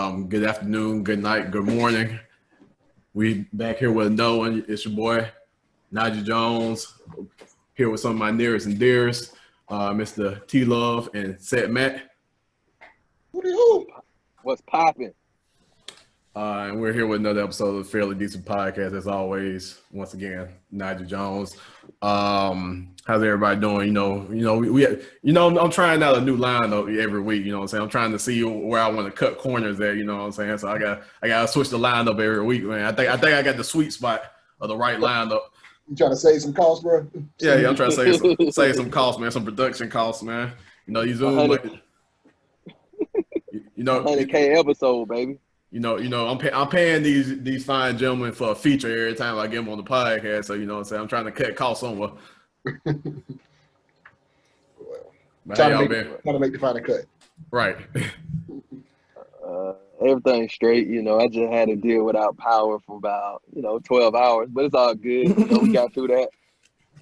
Good afternoon, good night, good morning. We back here with another one. It's your boy, Nigel Jones, here with some of my nearest and dearest, Mr. T Love and Set Matt. What's popping? And we're here with another episode of the Fairly Decent Podcast. As always, once again, Nigel Jones. How's everybody doing? I'm trying out a new lineup every week. You know what I'm saying? I'm trying to see where I want to cut corners at. You know what I'm saying? So I got to switch the lineup every week, man. I think I got the sweet spot of the right lineup. You trying to save some costs, bro? Yeah, I'm trying to save some costs, man. Some production costs, man. You know, you zoom. 100K episode, baby. I'm paying these fine gentlemen for a feature every time I get them on the podcast. So, you know what I'm saying? I'm trying to cut costs somewhere. Trying to make the final cut. Right. Everything's straight. I just had to deal without power for about, 12 hours. But it's all good. We got through that.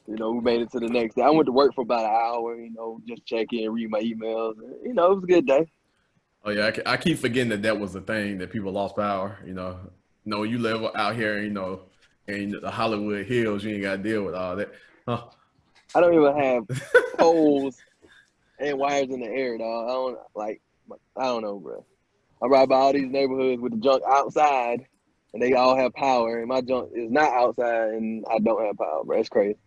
We made it to the next day. I went to work for about an hour, just check in, read my emails. It was a good day. Oh, yeah, I keep forgetting that was the thing, that people lost power, you live out here, in the Hollywood Hills, you ain't got to deal with all that. Huh. I don't even have poles and wires in the air, dog. I don't know, bro. I ride by all these neighborhoods with the junk outside, and they all have power, and my junk is not outside, and I don't have power, bro. It's crazy.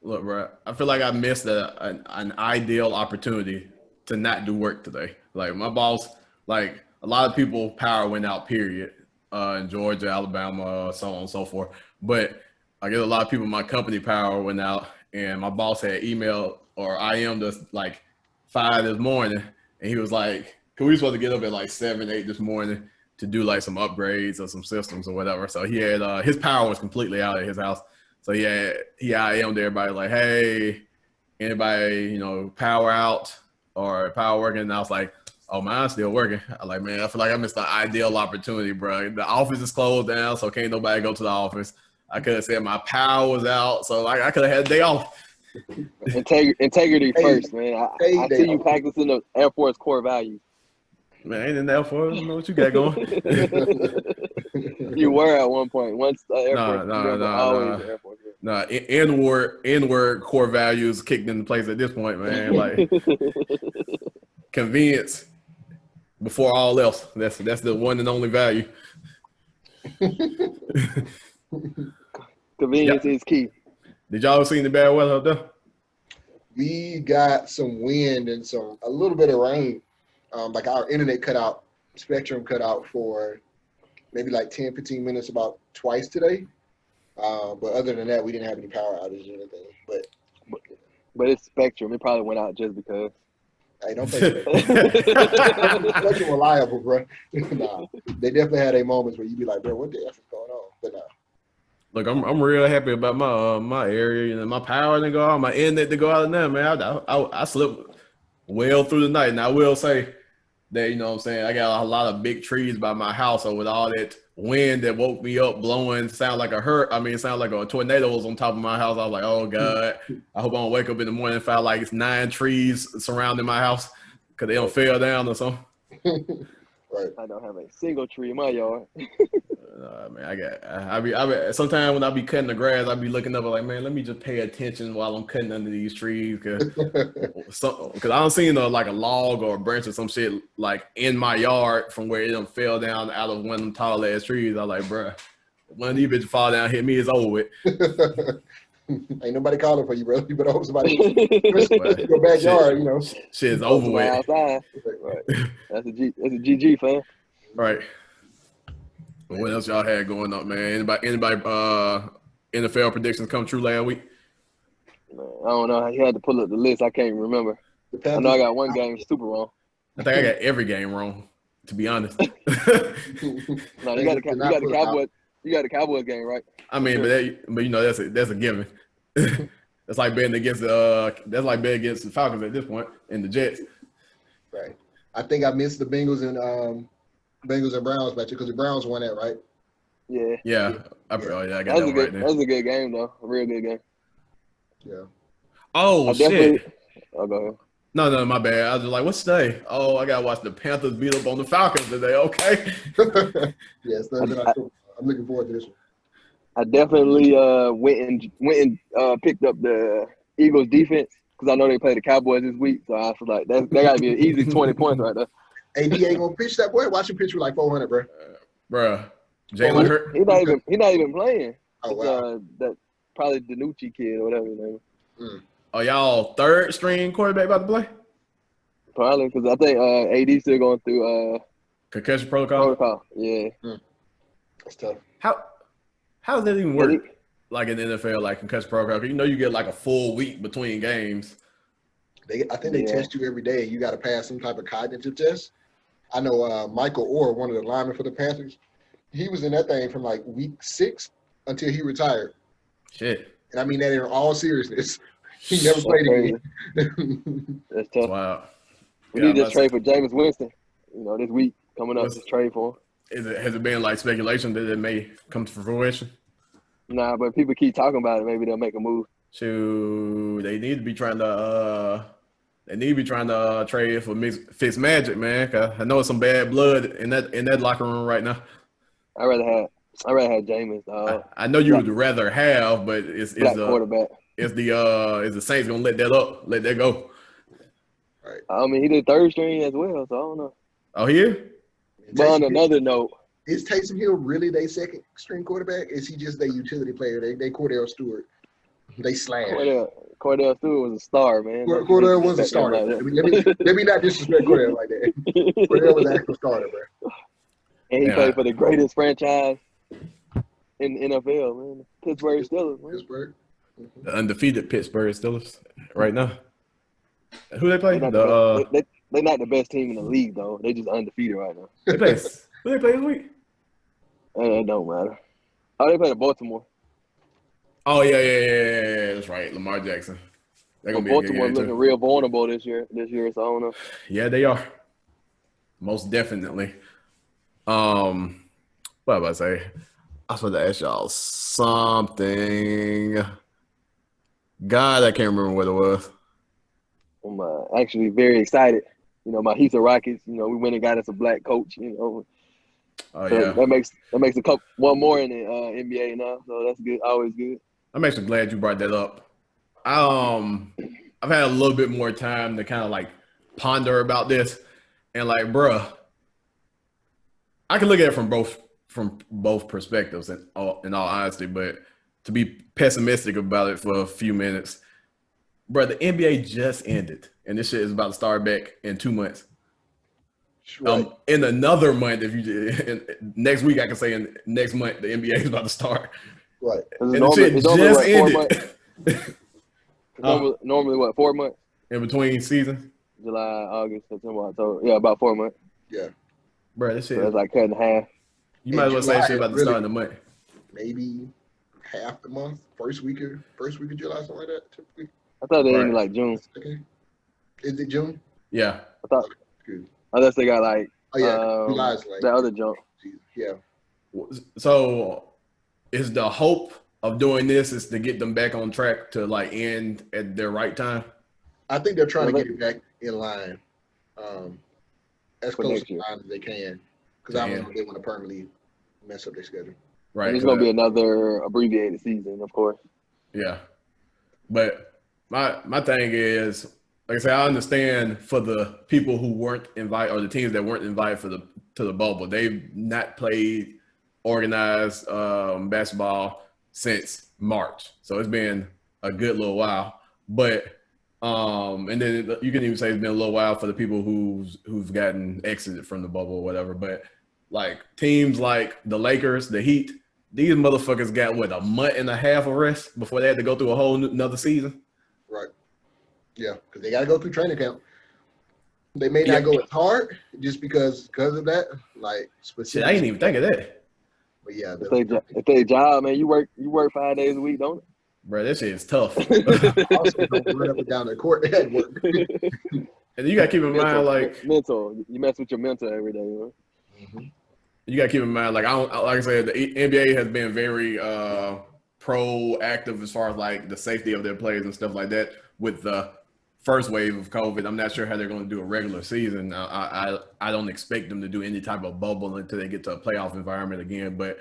Look, bro, I feel like I missed an ideal opportunity to not do work today. Like, my boss... Like, a lot of people, power went out, period, in Georgia, Alabama, so on and so forth. But I guess a lot of people in my company, power went out, and my boss had emailed or IM'd us like 5 this morning, and he was like, "Cause we were supposed to get up at like 7, 8 this morning to do like some upgrades or some systems or whatever." So he had his power was completely out at his house. So he IM'd everybody like, "Hey, anybody, power out or power working?" And I was like, "Oh, mine's still working." I'm like, man, I feel like I missed the ideal opportunity, bro. The office is closed down, so can't nobody go to the office. I could have said my power was out, so I could have had a day off. Integrity first, man. I see you practicing the Air Force core values. Man, I ain't in the Air Force. I don't know what you got going. You were at one point. Once the Air Force. Nah, N-word core values kicked into place at this point, man. Like, convenience before all else. That's the one and only value. Convenience is key. Did y'all see the bad weather up there? We got some wind and a little bit of rain. Like our internet cut out, Spectrum cut out for maybe like 10, 15 minutes about twice today. But other than that, we didn't have any power outages or anything. But it's Spectrum. It probably went out just because. Hey, don't think that. Spectrum reliable, bro. Nah, they definitely had a moments where you be like, bro, what the F is going on? But nah. Look, I'm real happy about my area. My power didn't go out, my internet to go out, and that, man. I slept well through the night, and I will say that, you know what I'm saying, I got a lot of big trees by my house, so with all that wind that woke me up blowing, sound like a tornado was on top of my house. I was like, oh God, I hope I don't wake up in the morning and find like it's 9 trees surrounding my house because they don't fell down or something. Right. I don't have a single tree in my yard. Man, I be sometimes when I be cutting the grass, I be looking up like, man, let me just pay attention while I'm cutting under these trees, because I don't see like a log or a branch or some shit like in my yard from where it done fell down out of one of them tall ass trees. I like, bruh, one of these bitches fall down, hit me, it's over with. Ain't nobody calling for you, bro. You better hope somebody in your backyard, Shit's over with. Outside. Right. That's a GG, fam. Right. What else y'all had going up, man? Anybody NFL predictions come true last week? Man, I don't know. He had to pull up the list. I can't remember. I know I got one game super wrong. I think I got every game wrong, to be honest. No, you got the Cowboys. You got the Cowboys game, right? I mean, but that's a given. That's like betting against the Falcons at this point and the Jets. Right. I think I missed the Bengals and Browns match because the Browns won that, right? Yeah. Yeah. I got that one right there. That was a good game, though. A real good game. Yeah. Oh, shit. Oh, go ahead. No, my bad. I was just like, what's today? Oh, I gotta watch the Panthers beat up on the Falcons today. Okay. Yes, I, I'm looking forward to this one. I definitely went and picked up the Eagles defense because I know they play the Cowboys this week. So I was like, that got to be an easy 20 points right there. AD ain't gonna pitch that boy. Watch him pitch for like 400, bro. Bruh. Jalen 400. Hurt. He not even playing. Oh It's wow. that probably Danucci kid or whatever his name. Oh, y'all third string quarterback about to play? Probably because I think AD still going through Concussion protocol? protocol. Yeah. That's tough. How does that even work? Like in the NFL, like concussion protocol? 'Cause you know you get like a full week between games. I think they test you every day. You got to pass some type of cognitive test. I know Michael Orr, one of the linemen for the Panthers, he was in that thing from like week 6 until he retired. Shit. And I mean that in all seriousness. He never played again. That's tough. Wow. We need to trade for Jameis Winston. You know, this week coming up, just trade for him. Has it been like speculation that it may come to fruition? Nah, but people keep talking about it. Maybe they'll make a move. Shoot, they need to be trying to. They need to be trying to trade for Fitzmagic, man. 'Cause I know it's some bad blood in that locker room right now. I'd rather have Jameis. I know you would rather have, but it's the quarterback. Is the Saints gonna let that go? Right. I mean, he did third string as well, so I don't know. Oh, here. But on another note, is Taysom Hill really their second string quarterback? Is he just their utility player? They Cordell Stewart. They slash. Cordell Stewart was a star, man. Cordell was a starter. Let me not disrespect Cordell like that. Cordell was an actual starter, bro. And he played for the greatest franchise in the NFL, man. Pittsburgh Steelers, man. Pittsburgh. The undefeated Pittsburgh Steelers right now. Who they play? They're not the best team in the league, though. They just undefeated right now. Who they play this week? It don't matter. Oh, they play the Baltimore. Oh yeah. That's right, Lamar Jackson. They're gonna be Baltimore looking real vulnerable this year. So I don't know. Yeah, they are. Most definitely. What about to say? I was supposed to ask y'all something. God, I can't remember what it was. I'm actually very excited. You know, my Houston Rockets. You know, we went and got us a black coach. You know, Oh so yeah, that makes one more in the NBA now. So that's good. Always good. I'm actually glad you brought that up. I've had a little bit more time to kind of like ponder about this, and like, bruh, I can look at it from both perspectives, in all honesty. But to be pessimistic about it for a few minutes, bruh, the NBA just ended, and this shit is about to start back in 2 months. Right. In another month, next week, I can say in next month the NBA is about to start. Right. And the shit just ended. Normally, what, 4 months? In between seasons? July, August, September, October. Yeah, about 4 months. Yeah. Bro, this shit. So that's like cut in half. You might as well say shit about the start of the month. Maybe half the month, first week of July, something like that. Typically. I thought they ended like June. Okay. Is it June? Yeah. I thought. Good. Unless they got like. Oh yeah, July's like that other jump. Yeah. So, is the hope of doing this is to get them back on track to like end at their right time? I think they're trying to get it back in line, as close to line as they can, because I don't know if they want to permanently mess up their schedule. Right. And it's gonna be another abbreviated season, of course. Yeah, but my thing is, like I said, I understand for the people who weren't invited or the teams that weren't invited to the bubble. They've not played organized basketball since March, so it's been a good little while. But and then you can even say it's been a little while for the people who've gotten exited from the bubble or whatever. But like teams like the Lakers, the Heat, these motherfuckers got a month and a half of rest before they had to go through a whole another season. Right. Yeah, because they got to go through training camp. They may not go as hard just because of that. Like specifically, shit, I ain't even think of that. But yeah, if they job, man, you work 5 days a week, don't it? Bro, that shit is tough. also don't run up and down the court at work. And you got to keep in mind, like mental. You mess with your mental every day, man. Mm-hmm. You got to keep in mind, like like I said, the NBA has been very proactive as far as like the safety of their players and stuff like that with the first wave of COVID. I'm not sure how they're going to do a regular season. I don't expect them to do any type of bubble until they get to a playoff environment again. But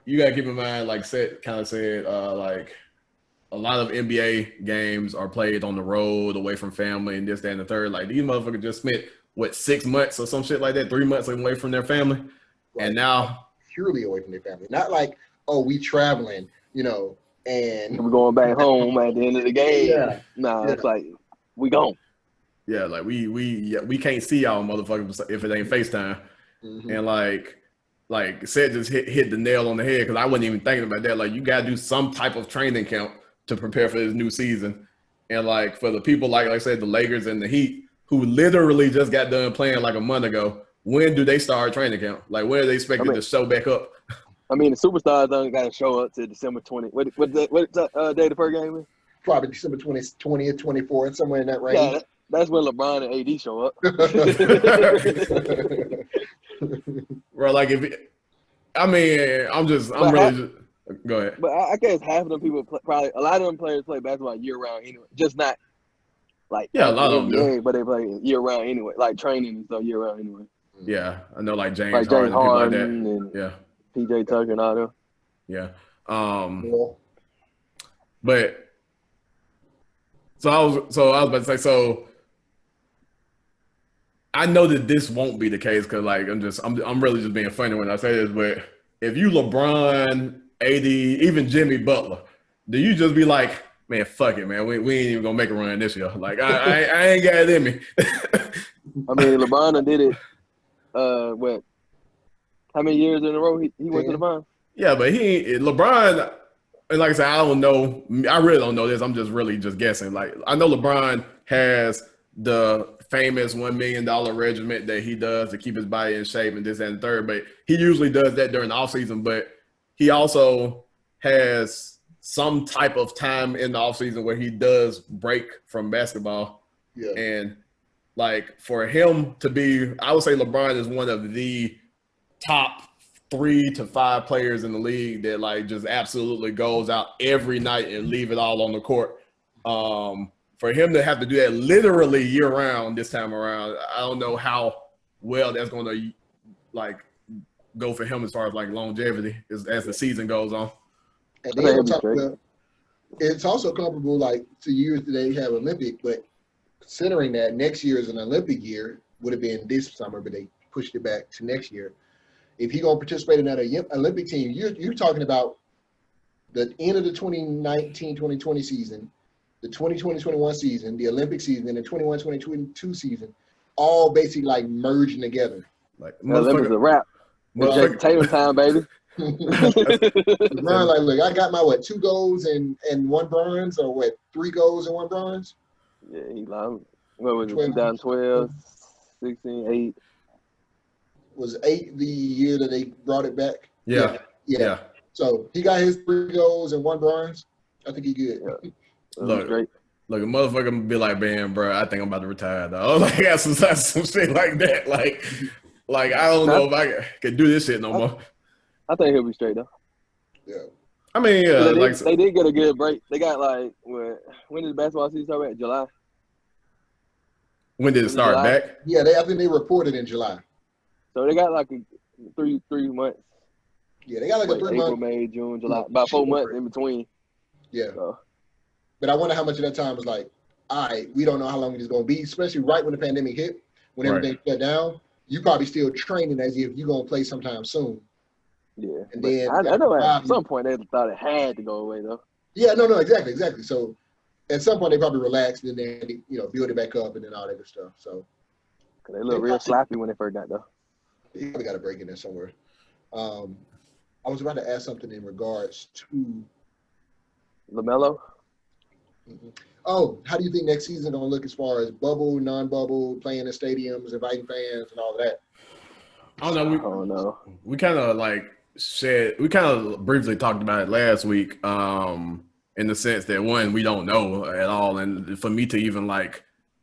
you got to keep in mind, like said, like a lot of NBA games are played on the road, away from family, and this, that, and the third. Like these motherfuckers just spent 6 months or some shit like that, 3 months away from their family, Right. and now purely away from their family. Not like, oh, we traveling, and we're going back home at the end of the game. Yeah. Nah, Yeah. it's like we gone. yeah, like we can't see y'all motherfuckers if it ain't FaceTime. Mhm. And like said, just hit the nail on the head because I wasn't even thinking about that. Like you got to do some type of training camp to prepare for this new season. And like for the people like I said, the Lakers and the Heat, who literally just got done playing like a month ago, when do they start training camp? Like when are they expected to show back up? I mean, the superstars don't got to show up to December 20. What day the first game is? Probably December 20th, 24th, somewhere in that range. Yeah, that's when LeBron and AD show up. Bro, like I'm really just go ahead. But I guess half of them people probably a lot of them players play basketball year round anyway. Just not like Yeah, a lot of them do. but they play year round anyway, like training and stuff year round anyway. Yeah, I know like James Like Harden James and people like Harden that. and Yeah, PJ Tucker and all them. yeah. Well, But so I was about to say, so I know that this won't be the case because like I'm really just being funny when I say this, but if you LeBron, AD, even Jimmy Butler, do you just be like, man, fuck it, man, we ain't even gonna make a run this year? Like I ain't got it in me. I mean, LeBron done did it. What? How many years in a row he went to the finals? Yeah, but LeBron, and like I said, I don't know. I really don't know this. I'm just guessing. Like I know LeBron has the famous $1 million regiment that he does to keep his body in shape and this and the third, but he usually does that during the off season. But he also has some type of time in the off season where he does break from basketball. yeah. And like for him to be, I would say LeBron is one of the top 3 to 5 players in the league that like just absolutely goes out every night and leave it all on the court. For him to have to do that literally year round this time around, I don't know how well that's going to like go for him as far as like longevity as the season goes on. And then on top of that, it's also comparable like to years that they have Olympic, but considering that next year is an Olympic year, would have been this summer, but they pushed it back to next year. If he gonna participate in that Olympic team, you're talking about the end of the 2019-2020 season, the 2020-21 season, the Olympic season, and the 21-22 season, all basically like merging together. Like Olympics a wrap. It's Jason Tatum time, baby. LeBron, like, look, I got my 2 golds and 1 bronze, or 3 golds and 1 bronze. Yeah, he like what was it? 2012, 16, 8. Was 8 the year that they brought it back? Yeah. So he got his 3 golds and 1 bronze. I think he good. Yeah. Look, a motherfucker be like, man, bro, I think I'm about to retire, though. Like, I got some shit like that. Like I don't know if I could do this shit no more. I think he'll be straight though. Yeah. I mean, they did get a good break. They got like when did the basketball season start? At July. When did it start back? Yeah, I think they reported in July. So they got like a three months. Yeah, they got like a 3 April, month. May, June, July, about 4 months in between. Yeah. So. But I wonder how much of that time was like, all right, we don't know how long it's going to be, especially right when the pandemic hit, when everything shut down. You probably still training as if you're going to play sometime soon. Yeah. And then I know at some point they thought it had to go away though. Yeah, no, exactly. So at some point they probably relaxed and then they, build it back up and then all that good stuff. So they look real sloppy when they first got there. You probably got a break in there somewhere. I was about to ask something in regards to LaMelo. Mm-hmm. Oh, how do you think next season gonna look as far as bubble, non-bubble, playing in stadiums, inviting fans, and all of that? I don't know. We kind of briefly talked about it last week. In the sense that we don't know at all, and for me to even like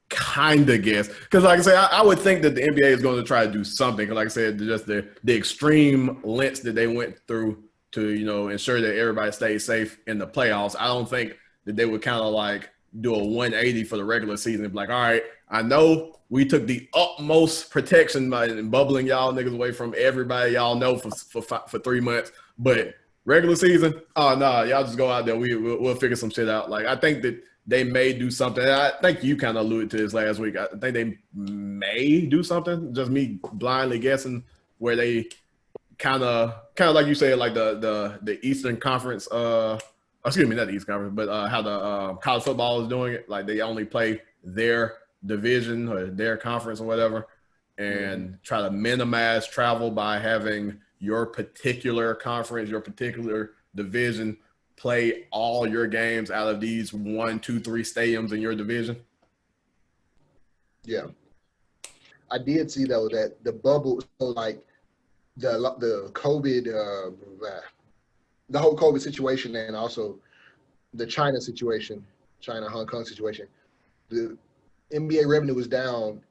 kind of guess, because like I said, I would think that the NBA is going to try to do something. Like I said, just the extreme lengths that they went through to ensure that everybody stays safe in the playoffs. I don't think that they would kind of like do a 180 for the regular season. Like, all right, I know we took the utmost protection by bubbling y'all niggas away from everybody y'all know for 3 months, but regular season, oh no, y'all just go out there. We'll figure some shit out. Like, I think that they may do something. I think you kind of alluded to this last week. I think they may do something. Just me blindly guessing where they kind of like you said, like the Eastern Conference. Excuse me, not the Eastern Conference, but how the college football is doing it. Like they only play their division or their conference or whatever, and try to minimize travel by having your particular conference, your particular division play all your games out of these 1, 2, 3 stadiums in your division. Yeah, I did see though that the bubble, so like the COVID, the whole COVID situation, and also the China situation, China Hong Kong situation, the NBA revenue was down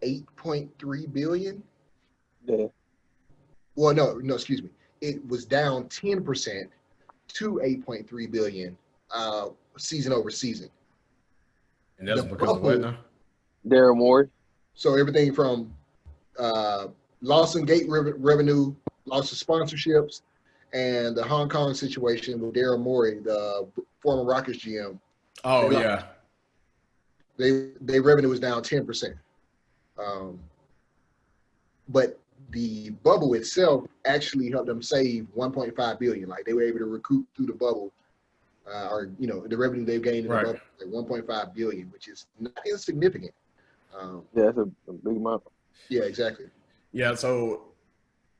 8.3 billion. Yeah. Well, no, excuse me. It was down 10% to 8.3 billion season over season. And that's because of what now? Daryl Morey. So everything from loss in gate revenue, loss of sponsorships, and the Hong Kong situation with Daryl Morey, the former Rockets GM. Oh, yeah. Their revenue was down 10%. But the bubble itself actually helped them save 1.5 billion. Like they were able to recoup through the bubble, or the revenue they've gained in the bubble, like 1.5 billion, which is not insignificant. Yeah, that's a big amount. Yeah, exactly. Yeah, so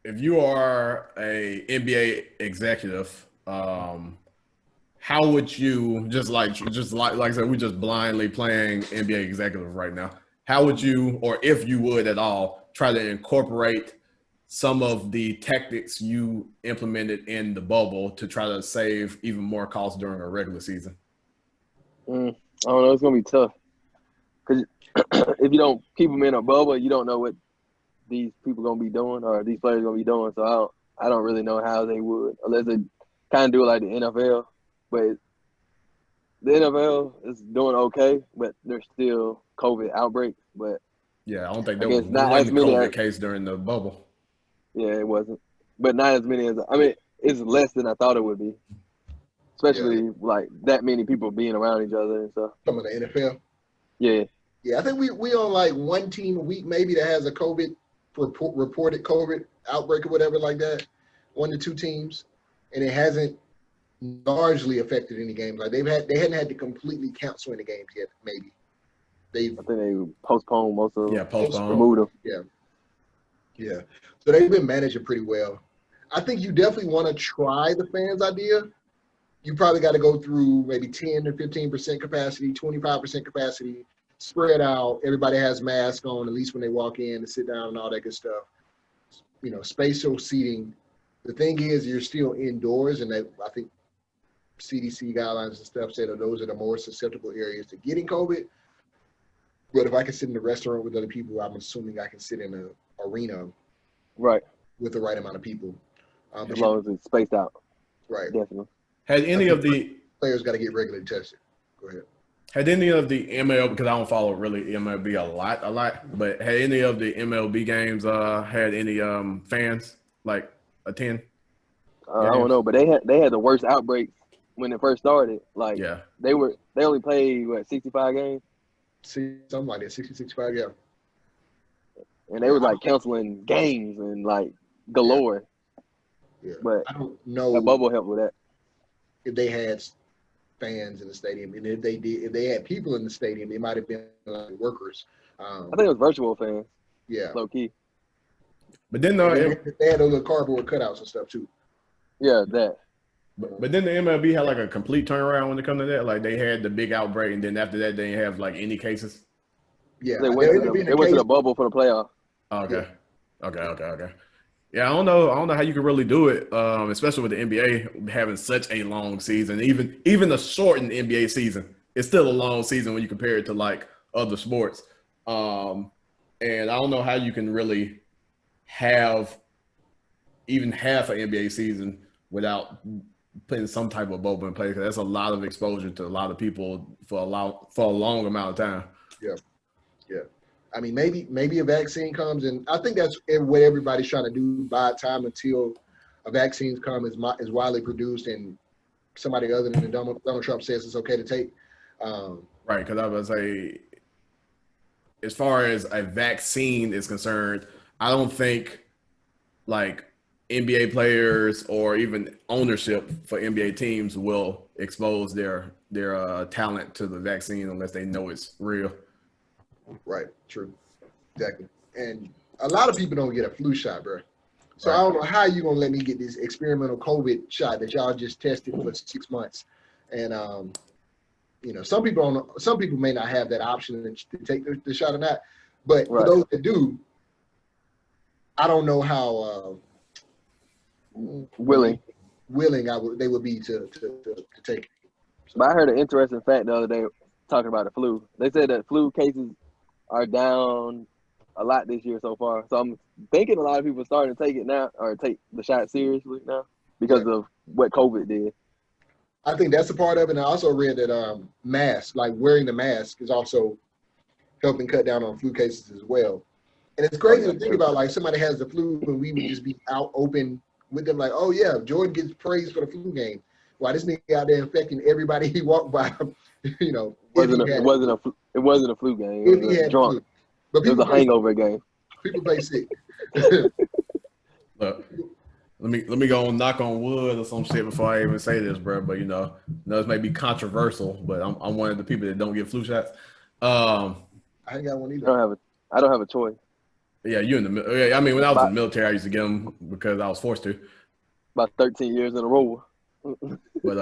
if you are a NBA executive, how would you just like I said, we're just blindly playing NBA executive right now. How would you, or if you would at all, try to incorporate some of the tactics you implemented in the bubble to try to save even more costs during a regular season? I don't know. It's gonna be tough because if you don't keep them in a bubble, you don't know what these people gonna be doing or these players gonna be doing. So I don't really know how they would, unless they kind of do it like the NFL. But the NFL is doing okay, but there's still COVID outbreaks. But yeah, I don't think there guess was not one as many COVID case during the bubble. Yeah, it wasn't, but not as many as it's less than I thought it would be, especially like that many people being around each other and stuff. Some of the NFL. Yeah. Yeah, I think we on like one team a week maybe that has a COVID reported COVID outbreak or whatever like that. 1 to 2 teams, and it hasn't largely affected any games. Like they hadn't had to completely cancel any games yet. Maybe I think they postponed most of them. Yeah, postponed. Removed them. Yeah. So they've been managing pretty well. I think you definitely want to try the fans idea. You probably got to go through maybe 10 to 15% capacity, 25% capacity, spread out. Everybody has masks on, at least when they walk in to sit down and all that good stuff. Spatial seating. The thing is, you're still indoors, and I think CDC guidelines and stuff say that those are the more susceptible areas to getting COVID. But if I can sit in a restaurant with other people, I'm assuming I can sit in an arena, right, with the right amount of people. As long as it's spaced out. Right. Definitely. Had any of the players got to get regularly tested? Go ahead. Had any of the MLB, because I don't follow really MLB a lot, but had any of the MLB games had any fans like attend? Uh, I don't know, but they had the worst outbreaks when it first started. Like Yeah. they only played 65 games, something like that, 60, 65, yeah. and they were like canceling games and like galore. Yeah. But I don't know that bubble helped with that. if they had fans in the stadium, and if they had people in the stadium, it might have been like workers. I think it was virtual fans. Yeah. Low key. But then they had those little cardboard cutouts and stuff too. Yeah, that. But then the MLB had like a complete turnaround when it comes to that. Like they had the big outbreak, and then after that, they didn't have like any cases. Yeah, they went to the bubble for the playoff. Okay. Yeah. Okay. Yeah, I don't know how you can really do it, especially with the NBA having such a long season. Even a shortened NBA season, it's still a long season when you compare it to like other sports. And I don't know how you can really have even half an NBA season without putting some type of bubble in place, because that's a lot of exposure to a lot of people for a long amount of time. Yeah, yeah. I mean, maybe a vaccine comes, and I think that's what everybody's trying to do. Buy time until a vaccine comes is widely produced, and somebody other than Donald Trump says it's okay to take. Right, because I would say, as far as a vaccine is concerned, I don't think like NBA players or even ownership for NBA teams will expose their talent to the vaccine unless they know it's real. Right. True. Exactly. And a lot of people don't get a flu shot, bro. So Right. I don't know how you gonna let me get this experimental COVID shot that y'all just tested for 6 months, and some people may not have that option to take the shot or not, but for those that do, I don't know how willing. they would be to take it. So, But I heard an interesting fact the other day talking about the flu. They said that flu cases are down a lot this year so far. So I'm thinking a lot of people are starting to take it now or take the shot seriously now because of what COVID did. I think that's a part of it. And I also read that mask, like wearing the mask, is also helping cut down on flu cases as well. And it's crazy to think about, like somebody has the flu and we would just be out open with them, like, oh yeah, Jordan gets praised for the flu game. Why this nigga out there infecting everybody he walked by? It wasn't a flu game. It was a drunk. But it was a hangover game. People play sick. Look, let me go and knock on wood or some shit before I even say this, bro. But this may be controversial, but I'm one of the people that don't get flu shots. I ain't got one either. I don't have a choice. Yeah, you in the military. I mean, when I was in the military, I used to get them because I was forced to. About 13 years in a row. But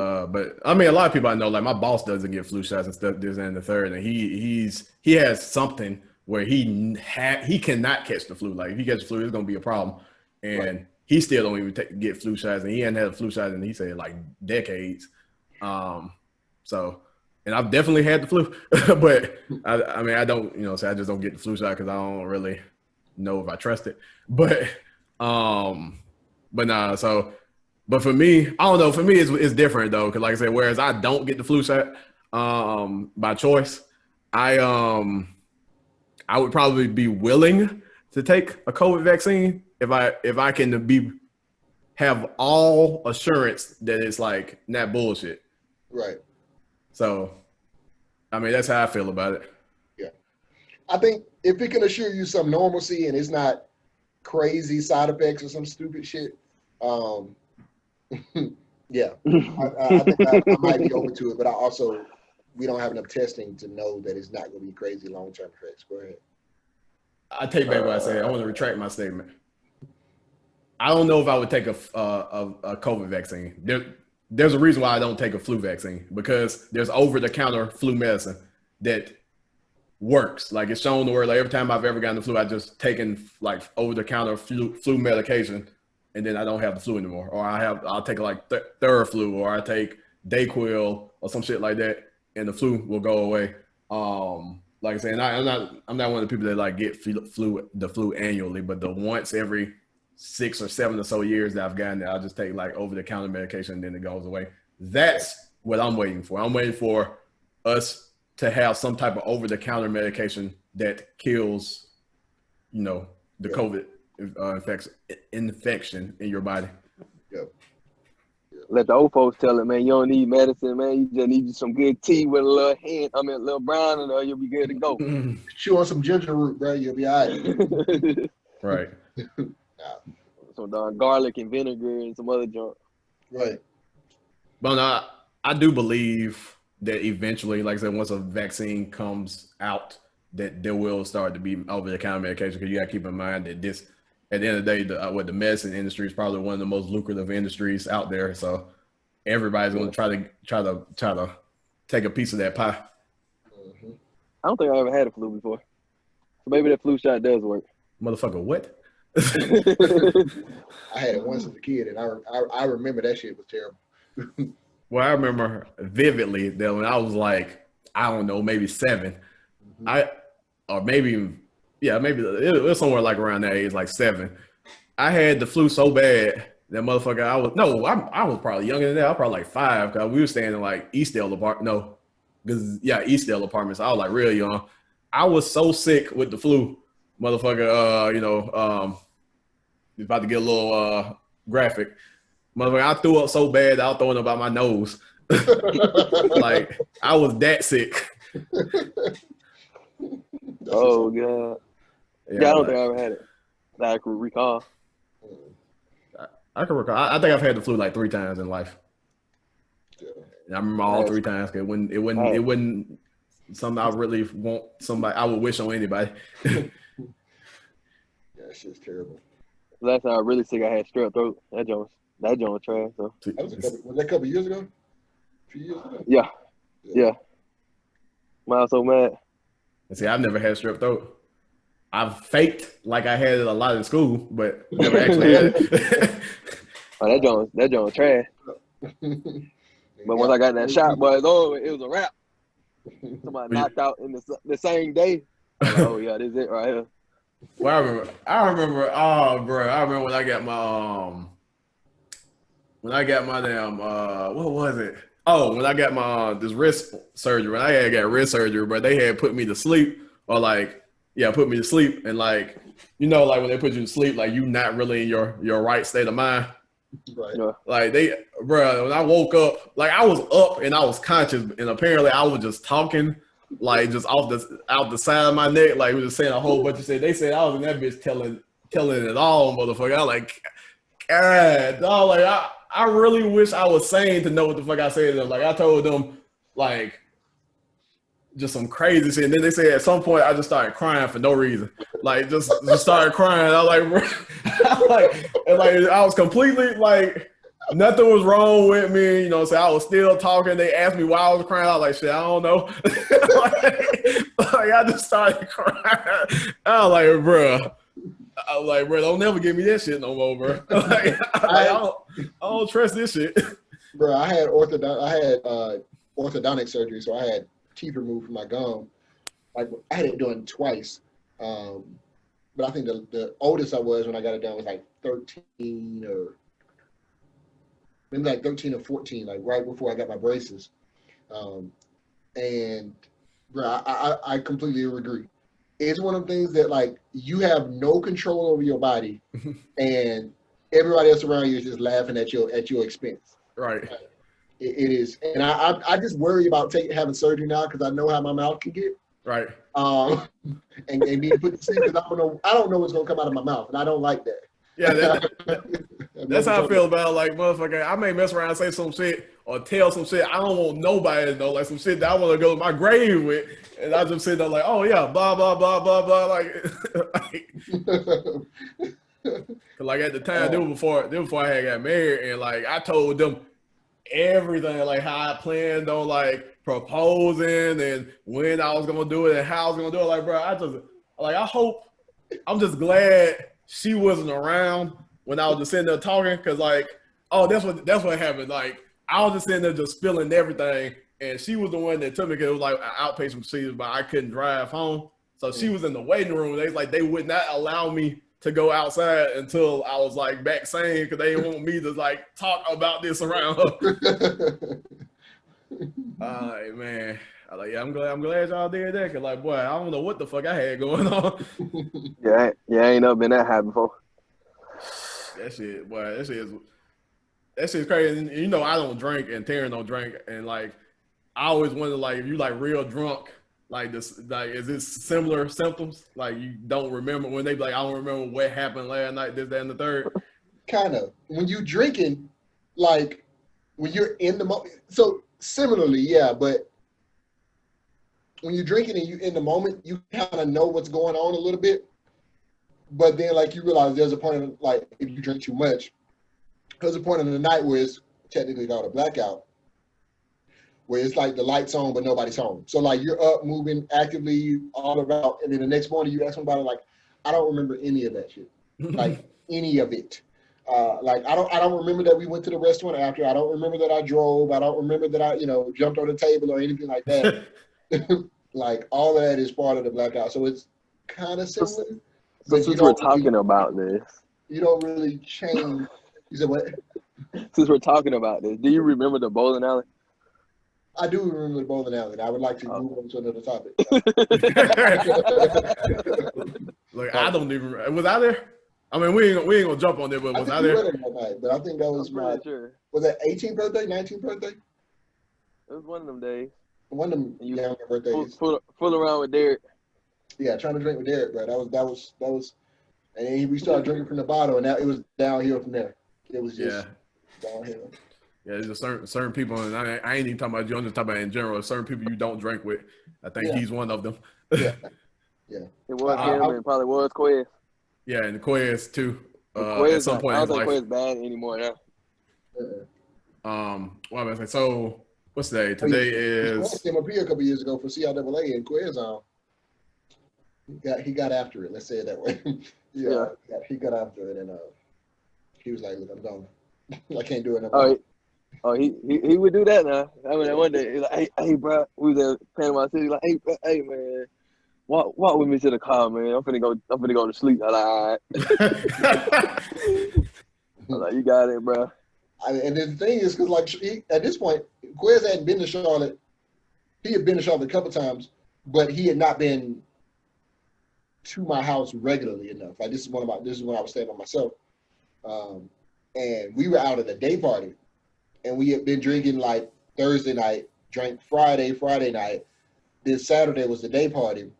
I mean, a lot of people I know, like my boss doesn't get flu shots and stuff. This and the third, and he has something where he cannot catch the flu. Like if he gets the flu, it's gonna be a problem, and he still don't even get flu shots, and he hadn't had a flu shot in he said like decades. So, and I've definitely had the flu, but I mean I don't I just don't get the flu shot because I don't really know if I trust it. But nah. So. But for me, I don't know. For me, it's different though, because like I said, whereas I don't get the flu shot by choice, I would probably be willing to take a COVID vaccine if I can have all assurance that it's like not bullshit. Right. So, I mean, that's how I feel about it. Yeah, I think if it can assure you some normalcy and it's not crazy side effects or some stupid shit. Yeah, I think I might be open to it, but we don't have enough testing to know that it's not going to be crazy long-term effects. Go ahead. I take back what I said. I want to retract my statement. I don't know if I would take a COVID vaccine. There's a reason why I don't take a flu vaccine, because there's over-the-counter flu medicine that works. Like it's shown to where like every time I've ever gotten the flu, I've just taken like over-the-counter flu medication, and then I don't have the flu anymore. Or I'll take like Theraflu, or I take Dayquil or some shit like that, and the flu will go away. Like I said, I'm not one of the people that like get the flu annually, but the once every 6 or 7 or so years that I've gotten it, I'll just take like over-the-counter medication and then it goes away. That's what I'm waiting for. I'm waiting for us to have some type of over-the-counter medication that kills, the COVID infection in your body. Yep. Let the old folks tell it, man. You don't need medicine, man. You just need some good tea with a little brown, and you'll be good to go. Chew on some ginger root, bro. You'll be all right. Right. Some garlic and vinegar and some other junk. Right. But I do believe that eventually, like I said, once a vaccine comes out, that there will start to be over-the-counter medication, because you got to keep in mind that this, at the end of the day, the medicine industry is probably one of the most lucrative industries out there. So everybody's going to try to take a piece of that pie. Mm-hmm. I don't think I ever had a flu before, so maybe that flu shot does work. Motherfucker, what? I had it once as a kid, and I remember that shit was terrible. Well, I remember vividly that when I was like, I don't know, maybe 7, maybe it was somewhere like around that age, like 7. I had the flu so bad That motherfucker, I was probably younger than that. I was probably like 5 because we were staying in like Eastdale apartment. No, because Eastdale apartments. I was like real young. I was so sick with the flu, motherfucker. About to get a little graphic. Motherfucker, I threw up so bad that I was throwing up out my nose. Like I was that sick. Oh god. Yeah, I don't think I ever had it that I could recall. I can recall. I think I've had the flu like 3 times in life. Yeah. And I remember all 3 times. It wouldn't something I really want somebody. I would wish on anybody. Yeah, shit's terrible. Last time I was really sick, I had strep throat. That joint was trash. So. Was that a couple years ago? A few years ago? Yeah. Man, I was so mad. And see, I've never had strep throat. I've faked like I had it a lot in school, but never actually had it. Oh, that joint was trash. But once I got that shot, boy, it was a wrap. Somebody knocked out in the same day. I was like, oh yeah, this is it right here. Well, I remember. Oh, bro, I remember when I got my damn what was it? Oh, when I got my this wrist surgery. When I got wrist surgery, but they had put me to sleep or put me to sleep and like like when they put you to sleep, like you not really in your right state of mind. Right. Yeah. Like when I woke up, like I was up and I was conscious, and apparently I was just talking, like just out the side of my neck, like we was just saying a whole bunch of shit. They said I was in that bitch telling it all, motherfucker. I was like, God, dog, like I really wish I was sane to know what the fuck I said to them. Like I told them, like just some crazy shit. And then they said at some point I just started crying for no reason. Like just started crying. I was like, bro, I was completely like nothing was wrong with me. You know what I'm saying? I was still talking. They asked me why I was crying. I was like, shit, I don't know. like I just started crying. I was like, bro, don't never give me that shit no more, bro. I don't trust this shit. Bro, I had orthodontic surgery, so I had teeth removed from my gum. Like I had it done twice. But I think the oldest I was when I got it done was like 13 or maybe like 13 or 14, like right before I got my braces. And bro, I completely agree. It's one of the things that like you have no control over your body, and everybody else around you is just laughing at your expense. Right. It is, and I just worry about having surgery now because I know how my mouth can get. Right. And being put to sleep because I don't know what's gonna come out of my mouth, and I don't like that. Yeah, that's how I feel about like motherfucker. I may mess around and say some shit or tell some shit. I don't want nobody to know, like some shit that I want to go to my grave with, and I just sit there like, oh yeah, blah blah blah blah blah, like at the time, they were before I had got married, and like I told them everything, like how I planned on like proposing and when I was gonna do it and how I was gonna do it. Like, bro, I'm just glad she wasn't around when I was just sitting there talking, because like, oh, that's what happened. Like, I was just sitting there just spilling everything, and she was the one that took me because it was like an outpatient procedure, but I couldn't drive home, so she was in the waiting room. They would not allow me to go outside until I was like back sane, because they didn't want me to like talk about this around her. Man. I'm glad y'all did that, because like, boy, I don't know what the fuck I had going on. Yeah, I ain't never been that high before. That shit's crazy. And, you know, I don't drink and Taryn don't drink, and like I always wonder, like, if you like real drunk, like this, like, is this similar symptoms? Like you don't remember when they be like, I don't remember what happened last night, this, that, and the third. Kind of. When you drinking, like when you're in the moment. So similarly, yeah, but when you're drinking and you in the moment, you kind of know what's going on a little bit. But then, like, you realize there's a point of, like, if you drink too much, there's a point in the night where it's technically called a blackout, where it's like the lights on but nobody's home. So like you're up, moving actively all about, and then the next morning you ask somebody, like, I don't remember any of that shit, like any of it. Like I don't remember that we went to the restaurant after. I don't remember that I drove. I don't remember that I jumped on the table or anything like that. Like all of that is part of the blackout. So it's kind of similar. So since we're talking about this, you don't really change. You said what? Since we're talking about this, do you remember the bowling alley? I do remember the bowling alley. I would like to move on to another topic. Like I don't even was I there? I mean, we ain't gonna jump on there, but I was think I you there? were there that night, but I think that was I'm my pretty sure. was that 18th birthday, 19th birthday? It was one of them days. One of them You younger birthdays. Fool around with Derek. Yeah, trying to drink with Derek, bro. That was, and then we started drinking from the bottle, and now it was downhill from there. It was just downhill. Yeah, there's a certain people, and I ain't even talking about you. I'm just talking about in general. Certain people you don't drink with. I think he's one of them. Yeah. It was him, and probably was Quez. Yeah, and Quez too. Quez, at some point I in don't his think life. Quez bad anymore now. What was I saying? So what's today? Today is. Quez came up here a couple years ago for CIAA, and Quez he got after it. Let's say it that way. He got after it, and he was like, "Look, I'm gone. I can't do it no more." He would do that now. I mean, one day he's like, "Hey, bro," we was at Panama City. Like, "Hey, man, walk with me to the car, man. I'm finna go to sleep." I'm like, "All right." I'm like, "You got it, bro." And the thing is, because like at this point, Quez hadn't been to Charlotte. He had been to Charlotte a couple times, but he had not been to my house regularly enough. Like this is when I was staying by myself, and we were out at a day party, and we had been drinking like Thursday night, drank Friday night. This Saturday was the day party,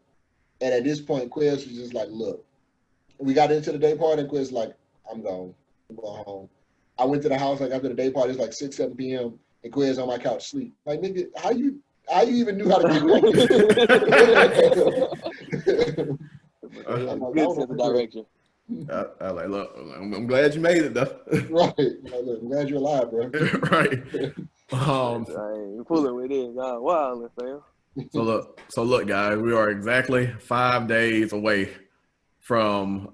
and at this point, Quez was just like, "Look," we got into the day party, and Quez was like, "I'm gone. I'm going home." I went to the house like after the day party. It's like 6, 7 p.m. and Quez on my couch sleep. Like, nigga, how you even knew how to get back? Good sense of direction. I like, look, I'm glad you made it though. Right. Look, I'm glad you're alive, bro. Right. I ain't fooling with it. Nah, wild, fam. So look, guys, we are exactly 5 days away from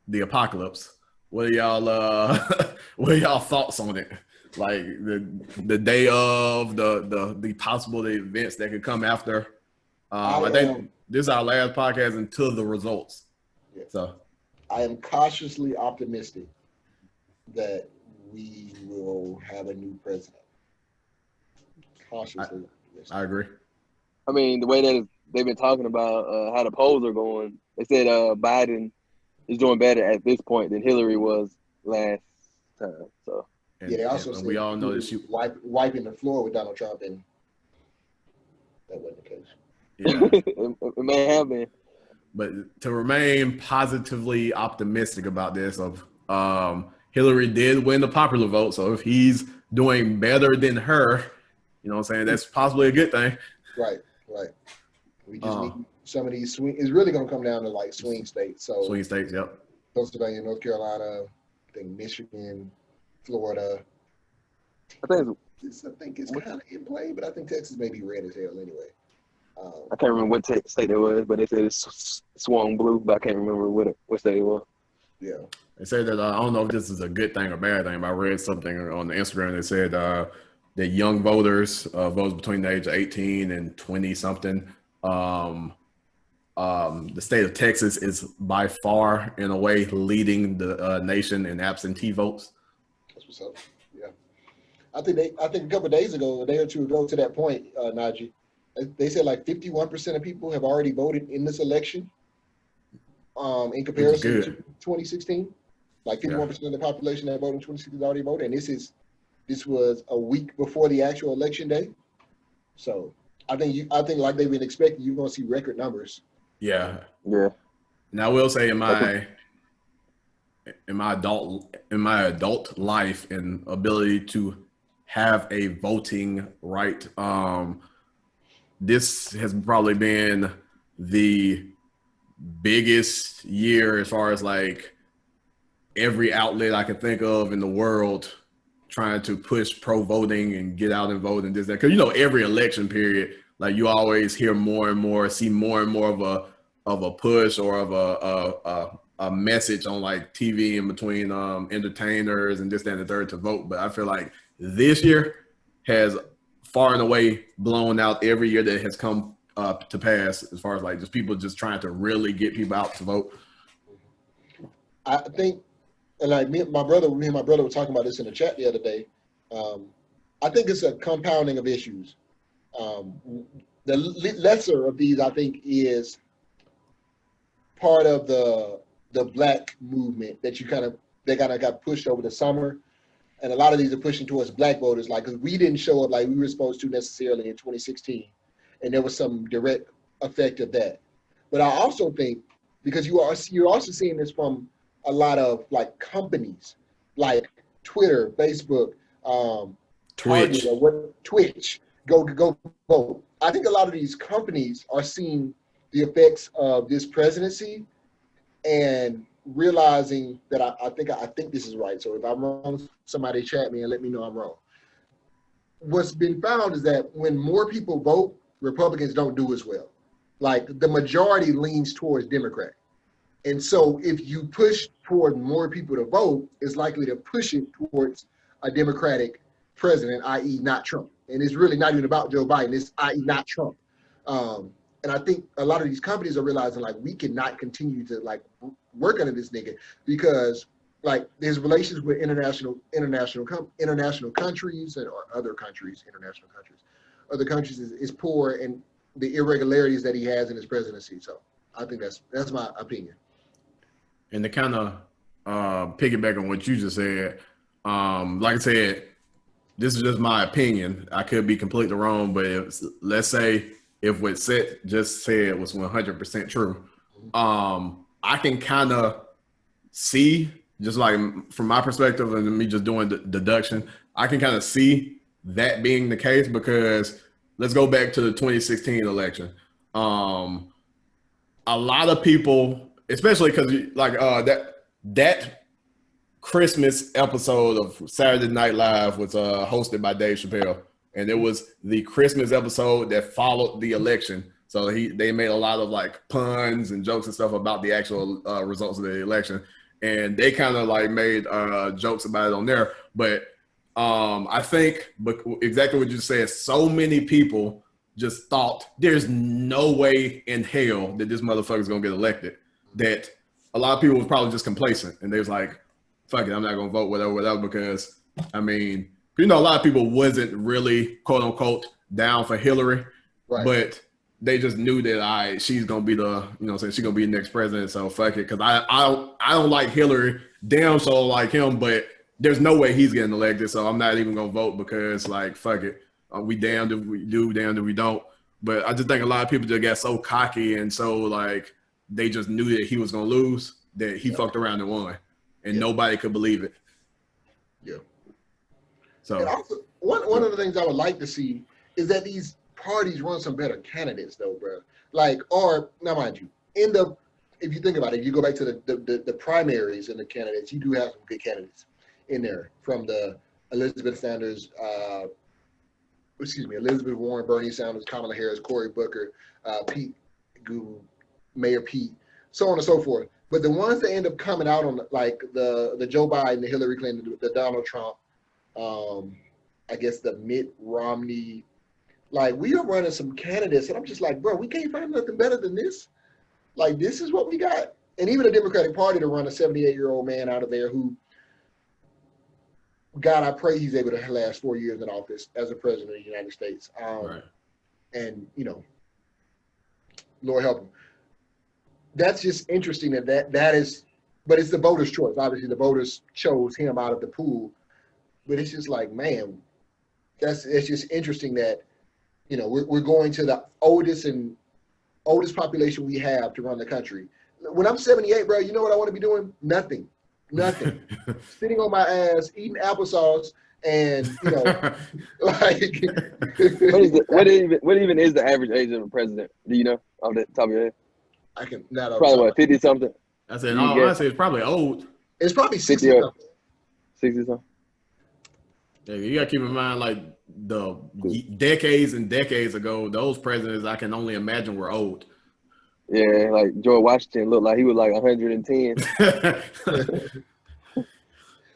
the apocalypse. What are y'all thoughts on it? Like the day of the possible events that could come after. I think this is our last podcast until the results. Yeah. So I am cautiously optimistic that we will have a new president. Cautiously optimistic. I agree. I mean, the way that they've been talking about how the polls are going, they said Biden is doing better at this point than Hillary was last time. So they also said we all know that she wiping the floor with Donald Trump, and that wasn't the case. Yeah. it may have been. But to remain positively optimistic about this, Hillary did win the popular vote. So if he's doing better than her, you know what I'm saying, that's possibly a good thing. Right. We just need some of these swing. It's really going to come down to like swing states. So swing states, yep. Pennsylvania, North Carolina, I think Michigan, Florida. I think it's kind of in play, but I think Texas may be red as hell anyway. I can't remember what state it was, but they said it's swung blue, but I can't remember what state it was. Yeah. They said that I don't know if this is a good thing or bad thing, but I read something on the Instagram that said that young voters, votes between the age of 18 and 20 something, the state of Texas is by far, in a way, leading the nation in absentee votes. That's what's up. Yeah. I think a couple of days ago, a day or two ago, to that point, Najee, they said like 51% of people have already voted in this election. In comparison to 2016, like 51% of the population that voted in 2016 already voted, and this was a week before the actual election day. So I think like they've been expecting, you're going to see record numbers. Yeah. And I will say in my adult life and ability to have a voting right, this has probably been the biggest year as far as like every outlet I can think of in the world trying to push pro voting and get out and vote and this, that. Because, every election period, like you always hear more and more, see more and more of a push or of a message on like TV in between entertainers and this, that, and the third to vote. But I feel like this year has far and away blown out every year that has come to pass as far as like just people just trying to really get people out to vote. I think and like me and my brother were talking about this in the chat the other day. I think it's a compounding of issues. The lesser of these, I think, is part of the black movement that they kind of got pushed over the summer, and a lot of these are pushing towards black voters, like because we didn't show up like we were supposed to necessarily in 2016, and there was some direct effect of that. But I also think because you're also seeing this from a lot of like companies, like Twitter, Facebook, Twitch. Target, or what Twitch, go vote. I think a lot of these companies are seeing the effects of this presidency and realizing that I think this is right. So if I'm wrong, somebody chat me and let me know I'm wrong. What's been found is that when more people vote, Republicans don't do as well. Like the majority leans towards Democrat. And so if you push toward more people to vote, it's likely to push it towards a Democratic president, i.e. not Trump. And it's really not even about Joe Biden, it's i.e. not Trump. And I think a lot of these companies are realizing like we cannot continue to like work under this nigga because like his relations with international countries or other countries, other countries is poor, and the irregularities that he has in his presidency. So I think that's my opinion. And to kind of piggyback on what you just said, like I said, this is just my opinion. I could be completely wrong, but let's say if what Seth just said was 100% true, I can kind of see, just like from my perspective and me just doing the deduction, I can kind of see that being the case because let's go back to the 2016 election. A lot of people, especially because like that Christmas episode of Saturday Night Live was hosted by Dave Chappelle, and it was the Christmas episode that followed the election. So they made a lot of like puns and jokes and stuff about the actual results of the election, and they kind of like made jokes about it on there. But I think exactly what you said. So many people just thought there's no way in hell that this motherfucker's gonna get elected. That a lot of people was probably just complacent, and they was like, "Fuck it, I'm not gonna vote whatever." Because I mean, a lot of people wasn't really quote unquote down for Hillary, right. But they just knew that she's gonna be the she's gonna be the next president. So fuck it, because I don't like Hillary, damn so like him, but there's no way he's getting elected. So I'm not even gonna vote because like fuck it. We damned if we do, damned if we don't. But I just think a lot of people just got so cocky and so like they just knew that he was gonna lose that he fucked around and won, and nobody could believe it. Yeah. So and also, one of the things I would like to see is that these parties run some better candidates, though, bro. Like, or now, mind you, if you think about it, if you go back to the primaries and the candidates, you do have some good candidates in there from the Elizabeth Warren, Bernie Sanders, Kamala Harris, Cory Booker, Mayor Pete, so on and so forth. But the ones that end up coming out on like the Joe Biden, the Hillary Clinton, the Donald Trump, I guess the Mitt Romney, like we are running some candidates, and I'm just like, bro, we can't find nothing better than this. Like this is what we got. And even the Democratic Party to run a 78-year-old man out of there who, God, I pray he's able to last 4 years in office as a president of the United States. right. And, Lord help him. That's just interesting that is, but it's the voters' choice. Obviously, the voters chose him out of the pool. But it's just like, man, it's just interesting that, we're going to the oldest population we have to run the country. When I'm 78, bro, you know what I want to be doing? Nothing. Sitting on my ass, eating applesauce, and like. what even is the average age of a president? Do you know off the top of your head? I can not. Probably what, 50 something. I said, honestly, it's probably old. It's probably 60 something. 60 something. Yeah, you gotta keep in mind, like the decades and decades ago, those presidents I can only imagine were old. Yeah, like George Washington looked like he was like 110.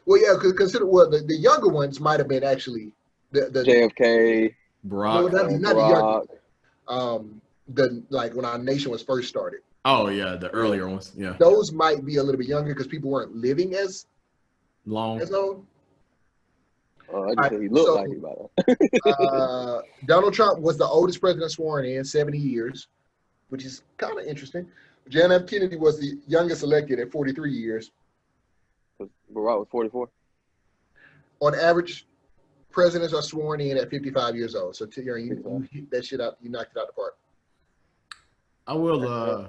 Well, yeah, consider the younger ones might have been actually the JFK, Barack. No, not the younger. Like when our nation was first started. Oh yeah, the earlier ones. Yeah, those might be a little bit younger because people weren't living as long. years old. Oh, I All just right, said he looked so like he about to. Donald Trump was the oldest president sworn in, 70 years, which is kind of interesting. John F. Kennedy was the youngest elected at 43 years. Barack was 44. On average, presidents are sworn in at 55 years old. So, you 55. hit that shit out. You knocked it out the park. I will.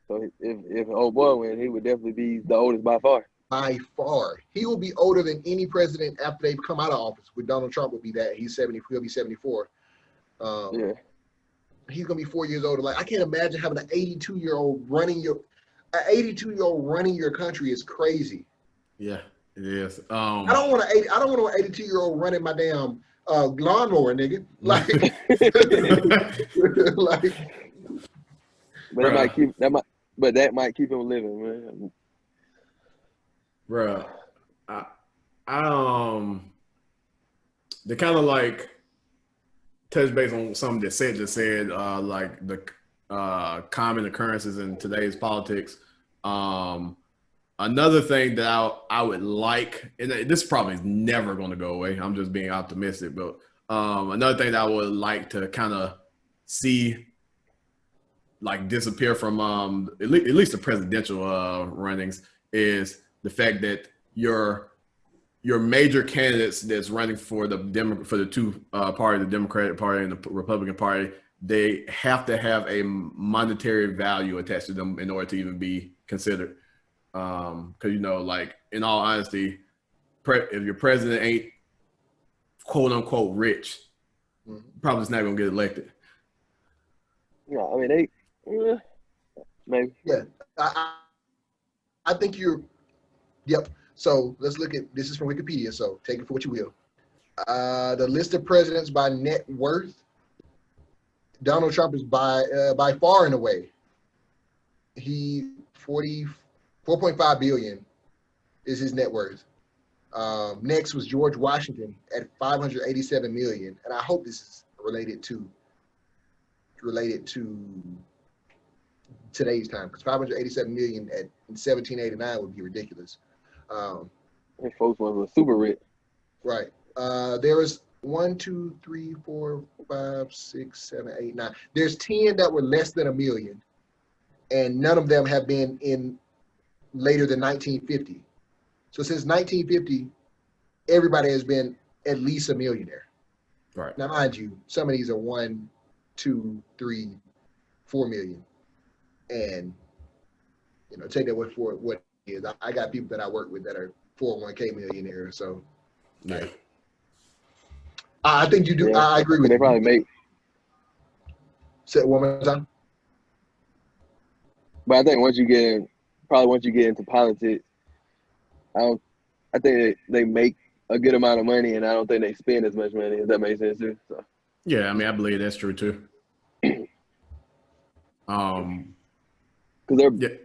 So if old boy win, he would definitely be the oldest by far. By far, he will be older than any president after they come out of office. With Donald Trump, would be that he's 70. He'll be 74. Yeah. He's gonna be 4 years older. Like I can't imagine having an 82-year-old running your country is crazy. Yeah, it is. I don't want an 82-year-old running my damn lawnmower, nigga. Like, like. But that might keep him living, man. Bruh, they kind of like touch base on something that Seth just said, like the common occurrences in today's politics. Another thing that I would like, and this probably is never going to go away. I'm just being optimistic, but another thing that I would like to kind of see like disappear from at least the presidential runnings is the fact that your major candidates that's running for the two parties, the Democratic Party and the Republican Party, they have to have a monetary value attached to them in order to even be considered. Because like in all honesty, if your president ain't quote unquote rich, probably just not gonna get elected. Yeah, I mean maybe. Yeah, I think you're. Yep. So let's look at this is from Wikipedia. So take it for what you will. The list of presidents by net worth. Donald Trump is by far and away. He 4.5 billion is his net worth. Next was George Washington at 587 million, and I hope this is related to today's time, because 587 million in 1789 would be ridiculous. Hey, folks was super rich. Right. There was 1, 2, 3, 4, 5, 6, 7, 8, 9. There's 10 that were less than a million, and none of them have been in later than 1950. So since 1950, everybody has been at least a millionaire. Right. Now, mind you, some of these are 1, 2, 3, 4 million. And, take that what it is. I got people that I work with that are 401k millionaires. So, Yeah. I think you do. Yeah. I agree with They you. probably make. Say it one more time. But I think once you get into politics, I think they make a good amount of money, and I don't think they spend as much money. If that makes sense too. So. Yeah, I mean, I believe that's true too. Because they're, Yeah.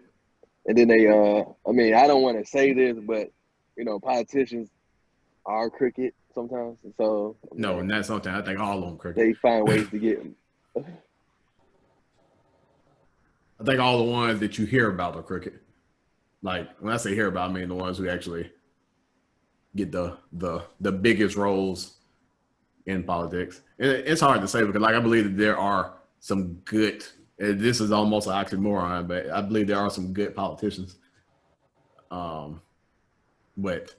and then they, I mean, I don't want to say this, but politicians are crooked sometimes, so No, and that's something I think all of them crooked. they find ways to get them. I think all the ones that you hear about are crooked. Like when I say hear about, I mean the ones who actually get the biggest roles in politics. And it's hard to say because, like, I believe that there are some good. This is almost an oxymoron, but I believe there are some good politicians. But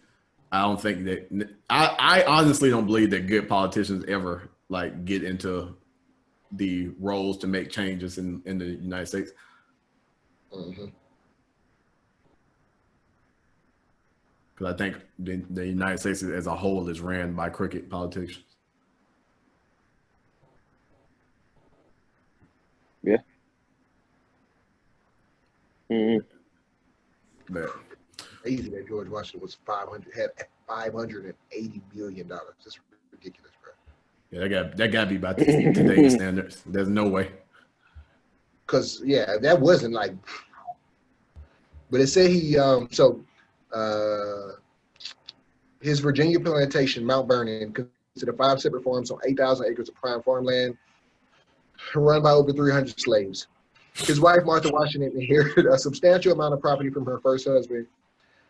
I don't think that I honestly don't believe that good politicians ever like get into the roles to make changes in the United States. Mm-hmm. Because I think the United States as a whole is ran by crooked politicians. Yeah. Mm-hmm. But Crazy that George Washington had $580 million. That's ridiculous, bro. yeah, that got to be by today's standards. There's no way. Because that wasn't like. But it said his Virginia plantation, Mount Vernon, consisted of 5 separate farms on 8,000 acres of prime farmland, run by over 300 slaves. His wife, Martha Washington, inherited a substantial amount of property from her first husband,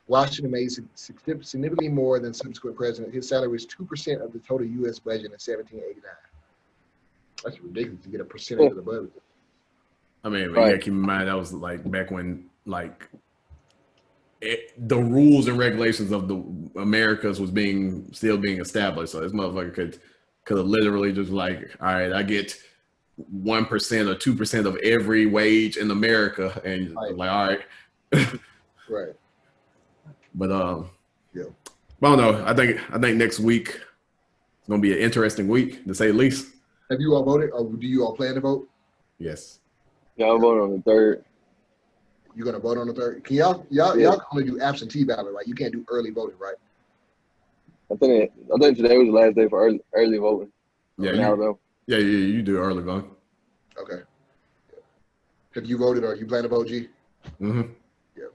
Washington made significantly more than subsequent president. His salary was 2% of the total U.S. budget in 1789. That's ridiculous to get a percentage of the budget. I mean, but you gotta keep in mind that was like back when like the rules and regulations of the Americas was still being established. So this motherfucker could have literally just like, all right, I get 1% or 2% of every wage in America, and like, all right, right. But yeah. I don't know. I think next week it's gonna be an interesting week to say the least. Have you all voted, or do you all plan to vote? Yes. Yeah, I'll vote on the 3rd. You're gonna vote on the 3rd? Can y'all can only do absentee ballot, right? You can't do early voting, right? I think today was the last day for early voting. Yeah, in Alabama. Yeah, you do early voting. Okay. Have you voted, or you plan to vote, G? Mm-hmm. Yeah.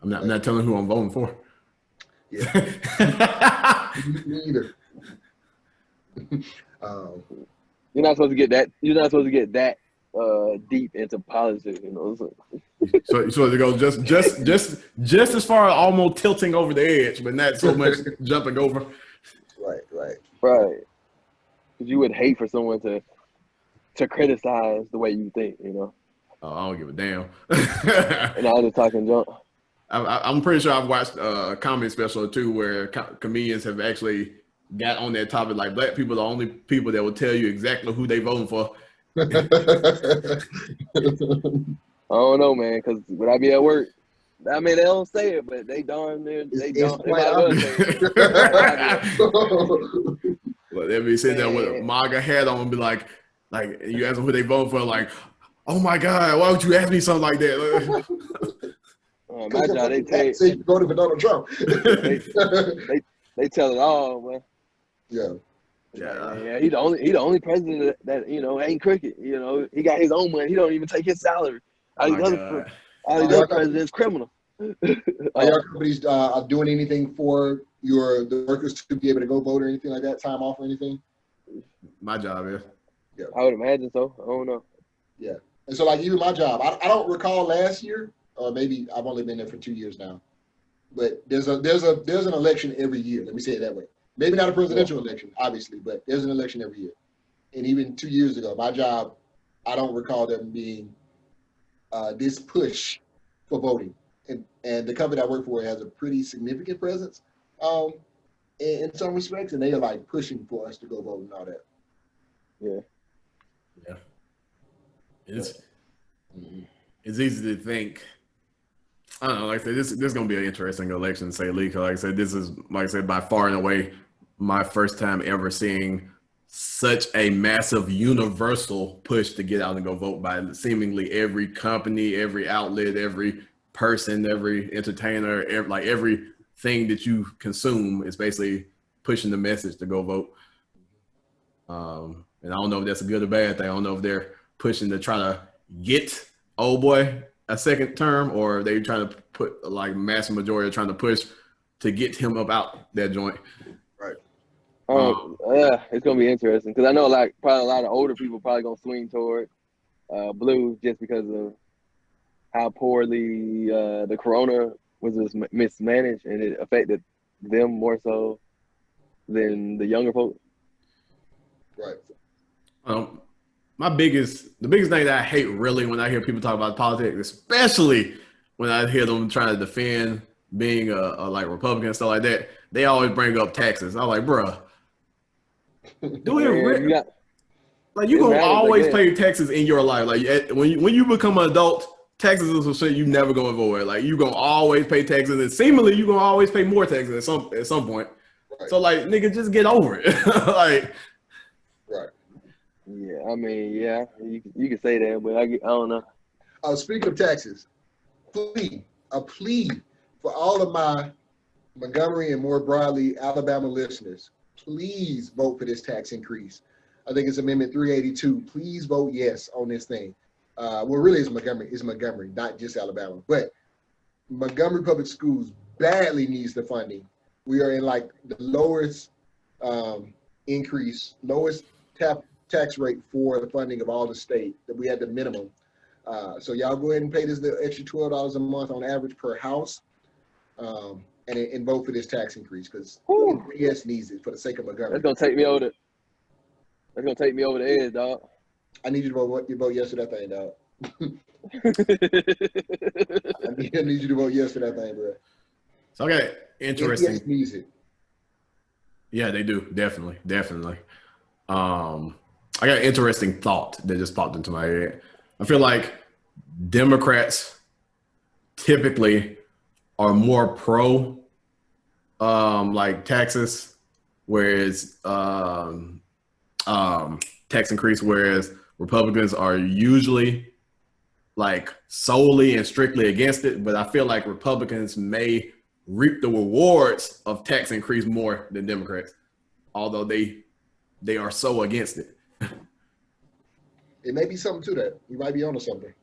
I'm not telling who I'm voting for. Yeah. Me either. You're not supposed to get that. You're not supposed to get that deep into politics, you know. So to go just as far as almost tilting over the edge, but not so much jumping over. Right. Because you would hate for someone to criticize the way you think, you know. Oh, I don't give a damn. And I was just talking junk. I'm pretty sure I've watched a comedy special or two where comedians have actually got on that topic. Like, black people are the only people that will tell you exactly who they voting for. I don't know, man, because when I be at work, I mean, they don't say it, but they darn near, they don't. They might well say it. Well, they'll be sitting there with a MAGA hat on and be like you ask them who they vote for, like, oh my God, why would you ask me something like that? My job, they take. Say you voted for Donald Trump. they tell it all, man. Yeah. He the only president that you know ain't crooked. You know, he got his own money. He don't even take his salary. All these other presidents criminal. Are your companies doing anything for the workers to be able to go vote or anything like that? Time off or anything? My job is. Yeah. I would imagine so. I don't know. Yeah. And so, like, even my job, I don't recall last year, or maybe I've only been there for 2 years now. But there's an election every year. Let me say it that way. Maybe not a presidential election, obviously, but there's an election every year. And even 2 years ago, my job, I don't recall them being this push for voting. And the company I work for has a pretty significant presence in some respects, and they are like pushing for us to go vote and all that. Yeah. It's easy to think. I don't know. Like I said, this is gonna be an interesting election, to say the least. Like I said, this is, like I said, by far and away my first time ever seeing such a massive universal push to get out and go vote by seemingly every company, every outlet, every person, every entertainer, everything that you consume is basically pushing the message to go vote. And I don't know if that's a good or bad thing. I don't know if they're pushing to try to get old boy a second term, or they trying to put like massive majority trying to push to get him up out that joint. Right. It's gonna be interesting because I know probably a lot of older people probably gonna swing toward blue just because of how poorly the corona was just mismanaged, and it affected them more so than the younger folks. Right. The biggest thing that I hate really when I hear people talk about politics, especially when I hear them trying to defend being a like Republican and stuff like that, they always bring up taxes. I'm like, bruh, do it really? Like, you gonna always pay taxes in your life. Like, when you become an adult, taxes is some shit you never gonna avoid. Like, you gonna always pay taxes, and seemingly you gonna always pay more taxes at some point. Right. So, like, nigga, just get over it. Like, right. Yeah, I mean, yeah, you can say that, but I don't know. Speaking of taxes, a plea for all of my Montgomery and more broadly Alabama listeners, please vote for this tax increase. I think it's Amendment 382. Please vote yes on this thing. Well, really, it's Montgomery, not just Alabama. But Montgomery Public Schools badly needs the funding. We are in like the lowest tax rate for the funding of all the state, that we had the minimum So y'all go ahead and pay this the extra $12 a month on average per house, and vote for this tax increase because NPS needs it for the sake of our government. That's gonna take me over the. That's gonna take me over the edge, dog. I need you to vote. You vote yes to that thing, dog. I need you to vote yes to that thing, bro. So I got interesting. NPS needs it. Yeah, they do. Definitely. I got an interesting thought that just popped into my head. I feel like Democrats typically are more pro like taxes, whereas tax increase, whereas Republicans are usually like solely and strictly against it. But I feel like Republicans may reap the rewards of tax increase more than Democrats, although they are so against it. It may be something to that. You might be onto something.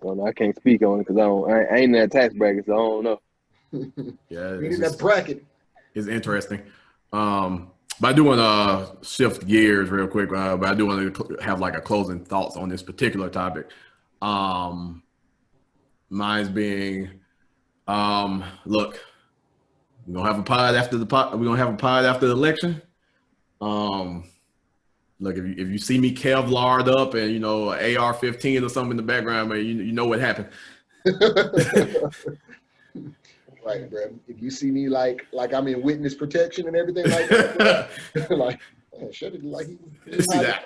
Well, I can't speak on it because I ain't in that tax bracket, so I don't know. Yeah, you in that bracket. It's interesting. But I do want to shift gears real quick. But I do want to have like a closing thoughts on this particular topic. Mine's being, look, we're gonna have a pod after the pod. We're gonna have a pod after the election. Look, if you see me Kevlar'd up and you know AR-15 or something in the background, man, you know what happened. Right, bro. If you see me like I'm in witness protection and everything like that, like shut it, like he See that?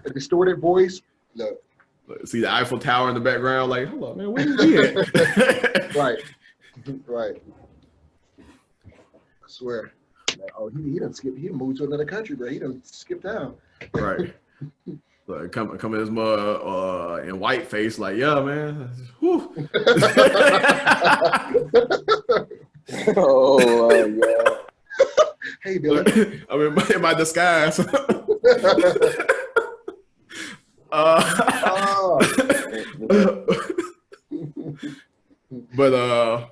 A distorted voice. Look, see the Eiffel Tower in the background. Like, hold on, man, where is he at? Right. I swear. Like, oh, he done skip. He moved to another country, bro. He done skipped town. Right. Like, come in this mud in white face, like, yeah, man. Whew. Oh my god. Hey, Billy. I'm in my disguise. But I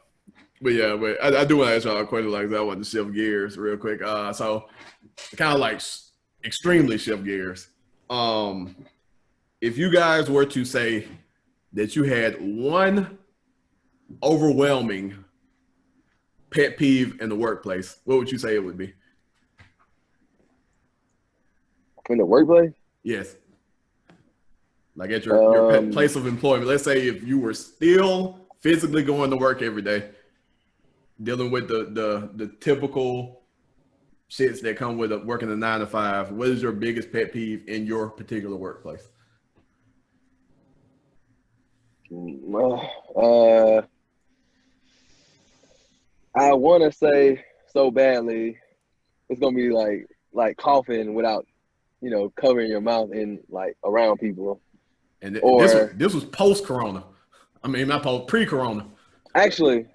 do want to ask y'all a question like that. I want to shift gears real quick. So kind of like extremely shift gears. If you guys were to say that you had one overwhelming pet peeve in the workplace, what would you say it would be? In the workplace? Yes. Like at your place of employment. Let's say if you were still physically going to work every day, dealing with the typical shits that come with working a 9 to 5, what is your biggest pet peeve in your particular workplace? I want to say so badly it's gonna be like coughing without, covering your mouth and like around people. And this was post-corona. I mean, not post, pre-corona. Actually,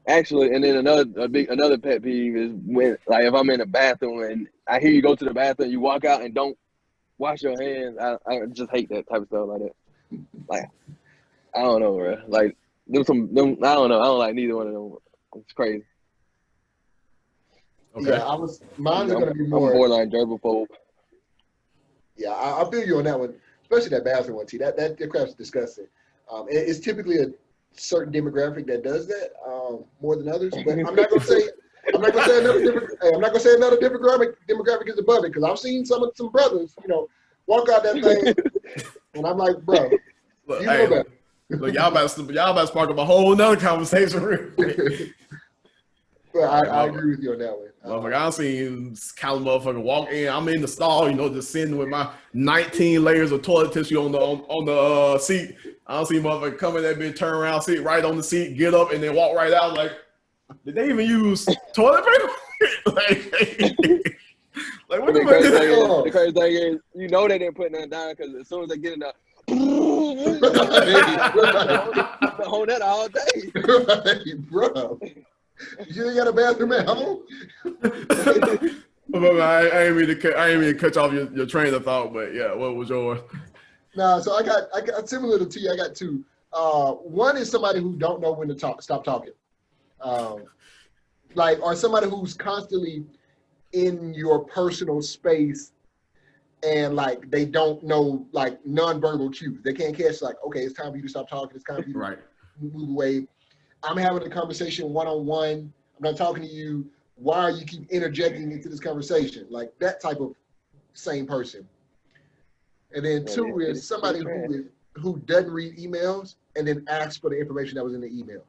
and then another pet peeve is when, like, if I'm in a bathroom and I hear you go to the bathroom, you walk out and don't wash your hands. I just hate that type of stuff like that. Like, I don't know, bro. Like, I don't know. I don't like neither one of them. It's crazy. Okay. Yeah, mine's gonna be more. I'm borderline germaphobe. Yeah, I feel you on that one, especially that bathroom one. T. That crap's disgusting. It's typically a certain demographic that does that more than others. But I'm not gonna say another demographic is above it, because I've seen some brothers, walk out that thing, and I'm like, bro, look, you know better. Look, y'all about to spark up a whole nother conversation. But I agree with you on that one. Motherfucker, I seen kind of motherfucker walk in. I'm in the stall, just sitting with my 19 layers of toilet tissue on the seat. I don't see motherfucker come in that bitch, turn around, sit right on the seat, get up, and then walk right out. Like, did they even use toilet paper? like what the fuck? The crazy thing is, they didn't put nothing down, because as soon as they get in the hold that all day. Right, bro. You ain't got a bathroom at home? I ain't mean to cut off your train of thought, but yeah, what was yours? Nah, so I got similar to T. I got two. One is somebody who don't know when to stop talking, or somebody who's constantly in your personal space and like they don't know like nonverbal cues. They can't catch like, okay, it's time for you to stop talking. It's time for you to Right. move away. I'm having a conversation one-on-one. I'm not talking to you. Why are you keep interjecting into this conversation? Like that type of same person. And then Yeah, two is it's somebody trash. who doesn't read emails and then asks for the information that was in the emails.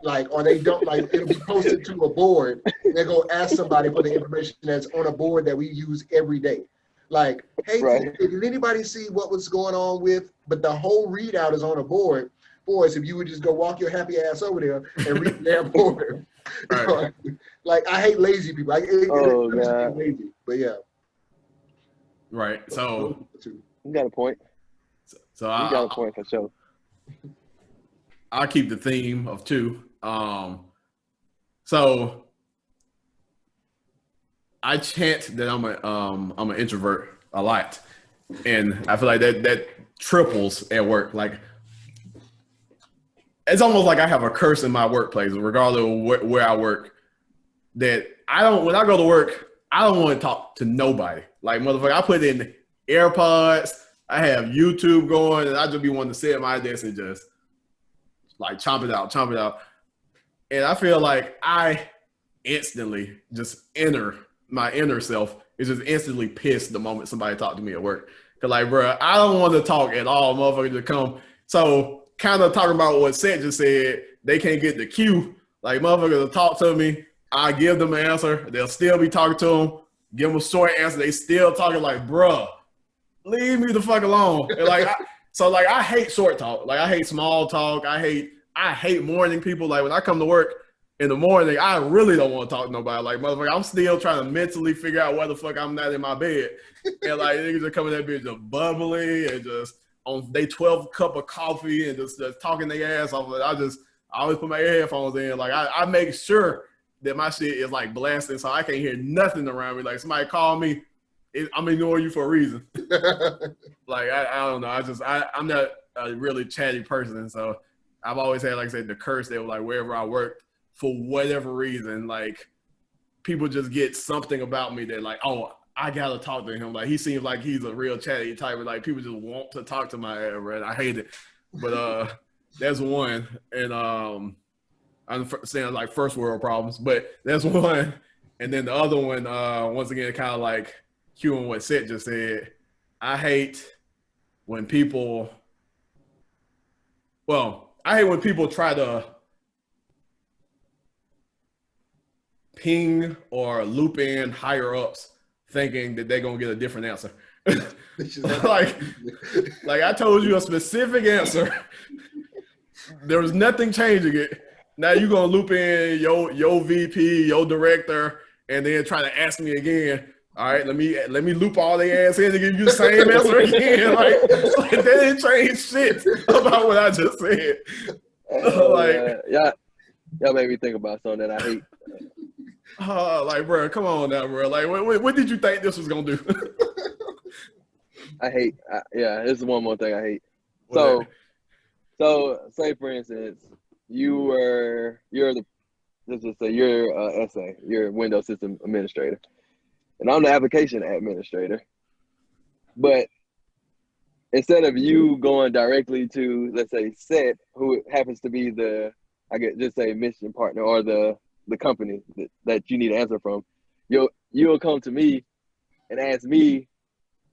Like, or they don't, like, it'll be posted to a board. They go ask somebody for the information that's on a board that we use every day. Like, hey, Right. did anybody see what was going on with, but the whole readout is on a board. Boys, if you would just go walk your happy ass over there and read the damn board. Right. Like, I hate lazy people. Oh It just God, lazy. But yeah. Right. So you got a point. so You got a point for sure. I'll keep the theme of two. So I chant that I'm an introvert a lot, and I feel like that triples at work. Like it's almost like I have a curse in my workplace, regardless of where I work. That when I go to work, I don't want to talk to nobody. Like motherfucker, I put in AirPods, I have YouTube going, and I just be wanting to sit at my desk and just like chomp it out. And I feel like I instantly just my inner self is just instantly pissed the moment somebody talk to me at work. Cause like, bro, I don't want to talk at all, motherfucker, to come. So kind of talking about what Seth just said, they can't get the cue. Like motherfuckers to talk to me, I give them an answer. They'll still be talking to them. Give them a short answer. They still talking like, bruh, leave me the fuck alone. And like, I hate short talk. Like I hate small talk. I hate morning people. Like when I come to work in the morning, I really don't want to talk to nobody. Like motherfucker, I'm still trying to mentally figure out where the fuck I'm not in my bed. And like niggas are coming that bitch just bubbly and just on they 12th cup of coffee and just talking their ass off. I always put my headphones in. Like I make sure that my shit is like blasting so I can't hear nothing around me. Like somebody call me, I'm ignoring you for a reason. Like I don't know. I'm not a really chatty person, and so I've always had, like I said, the curse that like wherever I worked, for whatever reason, like people just get something about me that like, oh, I gotta talk to him. Like he seems like he's a real chatty type of like people just want to talk to my ass, right? I hate it. But that's one. And I'm saying like first world problems, but that's one. And then the other one, once again, kind of like cueing what Seth just said. I hate when people try to ping or loop in higher ups thinking that they're gonna get a different answer. like I told you a specific answer. There was nothing changing it. Now you're gonna loop in your VP, your director, and then try to ask me again. All right, let me loop all their ass in to give you the same answer again. Like they didn't change shit about what I just said. Y'all made me think about something that I hate. Like, bro, come on now, bro. Like, what did you think this was gonna do? This is one more thing I hate. So say for instance, you're SA, you're a Windows system administrator, and I'm the application administrator. But instead of you going directly to, let's say, Seth, who happens to be just say mission partner or the company that you need to answer from, you'll come to me and ask me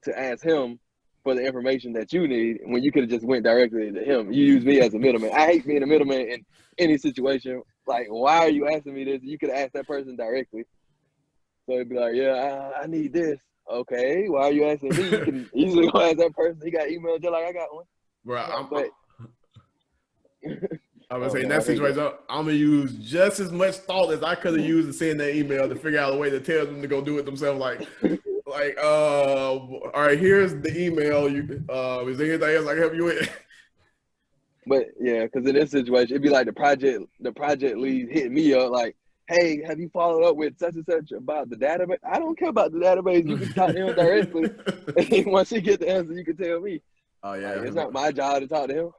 to ask him for the information that you need when you could have just went directly to him. You use me as a middleman. I hate being a middleman in any situation. Like, why are you asking me this? You could have asked that person directly. So it'd be like, yeah, I need this. Okay, why are you asking me? You can easily go ask that person. He got email just like I got one. Bro, I was saying in man, that situation, I'm gonna use just as much thought as I could have used to send that email to figure out a way to tell them to go do it themselves. All right, here's the email. Is there anything else I can help you with? But yeah, because in this situation, it'd be like the project lead hitting me up like, hey, have you followed up with such and such about the database? I don't care about the database. You can talk to him directly. And once he get the answer, you can tell me. Oh yeah, it's not my job to talk to him.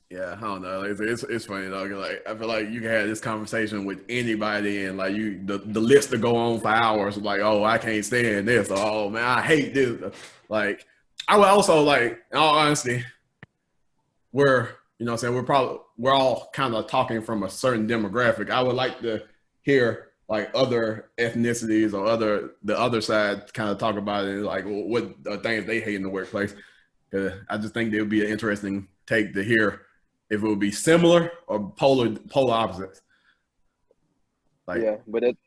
Yeah, I don't know. It's funny though. Like I feel like you can have this conversation with anybody, and like the list to go on for hours. Like, oh, I can't stand this. Or, oh man, I hate this. Like, I would also like, in all honesty, we're you know what I'm saying we're all kind of talking from a certain demographic. I would like to hear like other ethnicities or the other side kind of talk about it, like what things they hate in the workplace. I just think it would be an interesting take to hear if it would be similar or polar opposites. Like, Yeah, but that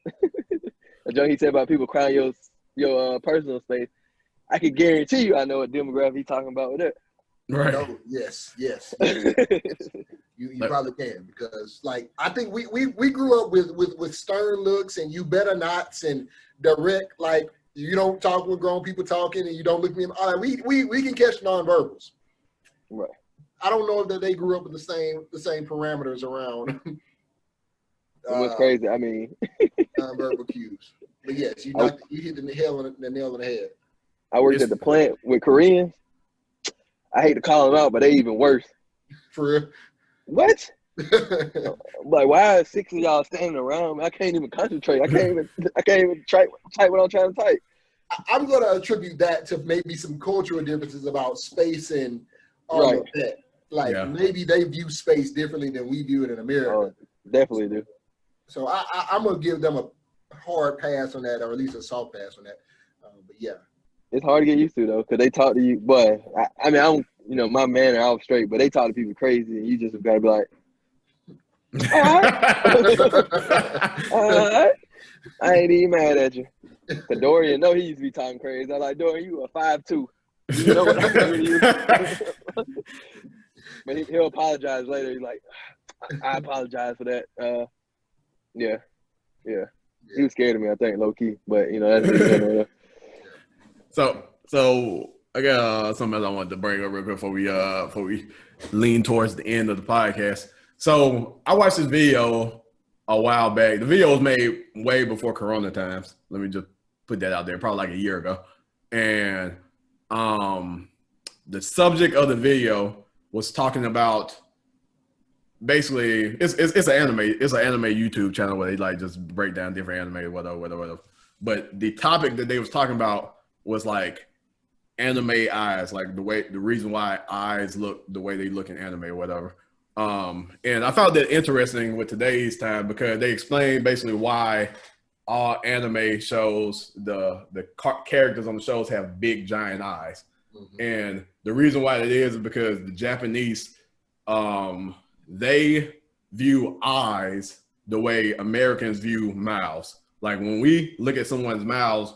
the joke he said about people crowding your personal space, I can guarantee you I know what demographic he's talking about with that. right. No, yes. You Like, probably can, because like I think we grew up with stern looks and you better nots and direct, like you don't talk when grown people talking and you don't look at me. All right, we can catch nonverbals. Right. I don't know if they grew up with the same parameters around What's crazy, I mean, nonverbal cues. But yes, you hit the nail on the head. I worked at the plant with Koreans. I hate to call them out, but they even worse. For real. What? Like, why are 6 of y'all standing around? I can't even concentrate. I can't even type what I'm trying to type. I'm going to attribute that to maybe some cultural differences about space and all of that. Like maybe they view space differently than we view it in America. Oh, definitely do. So I'm going to give them a hard pass on that, or at least a soft pass on that. But yeah. It's hard to get used to, though, because they talk to you. But, I mean, I don't, my manner off straight, but they talk to people crazy, and you just got to be like, all right. All right. I ain't even mad at you. Because Dorian, he used to be talking crazy. I'm like, Dorian, you a 5'2". You know what I'm doing? But he'll apologize later. He's like, I apologize for that. Yeah. He was scared of me, I think, low key. But that's So I got something else I wanted to bring up real quick before we lean towards the end of the podcast. So I watched this video a while back. The video was made way before Corona times. Let me just put that out there, probably like a year ago. And the subject of the video was talking about basically it's an anime YouTube channel where they like just break down different anime, whatever. But the topic that they was talking about was like anime eyes, like the reason why eyes look the way they look in anime or whatever. And I found that interesting with today's time because they explain basically why all anime shows, the characters on the shows have big giant eyes. Mm-hmm. And the reason why it is because the Japanese, they view eyes the way Americans view mouths. Like when we look at someone's mouths,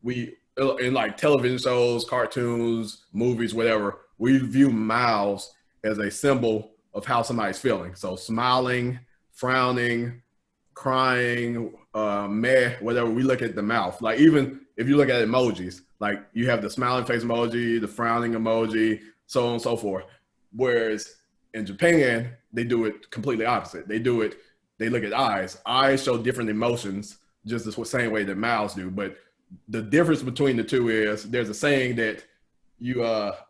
in like television shows, cartoons, movies, whatever, we view mouths as a symbol of how somebody's feeling. So smiling, frowning, crying, whatever, we look at the mouth. Like even if you look at emojis, like you have the smiling face emoji, the frowning emoji, so on and so forth. Whereas in Japan, they do it completely opposite. They look at eyes. Eyes show different emotions, just the same way that mouths do. But the difference between the two is there's a saying that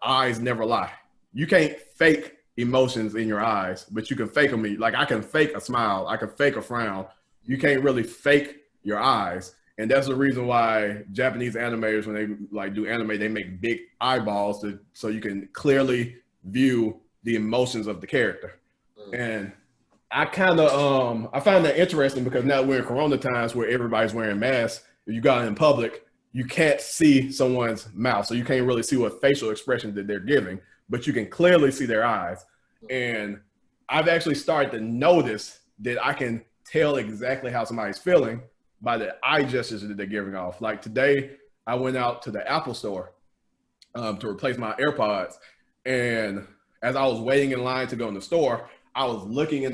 eyes never lie. You can't fake emotions in your eyes, but you can fake them. Like I can fake a smile, I can fake a frown. You can't really fake your eyes. And that's the reason why Japanese animators, when they like do anime, they make big eyeballs so you can clearly view the emotions of the character. And I kind of I find that interesting because now we're in Corona times where everybody's wearing masks. If you got in public, you can't see someone's mouth, so you can't really see what facial expression that they're giving, but you can clearly see their eyes. And I've actually started to notice that I can tell exactly how somebody's feeling by the eye gestures that they're giving off. Like today, I went out to the Apple store to replace my AirPods, and as I was waiting in line to go in the store, I was looking in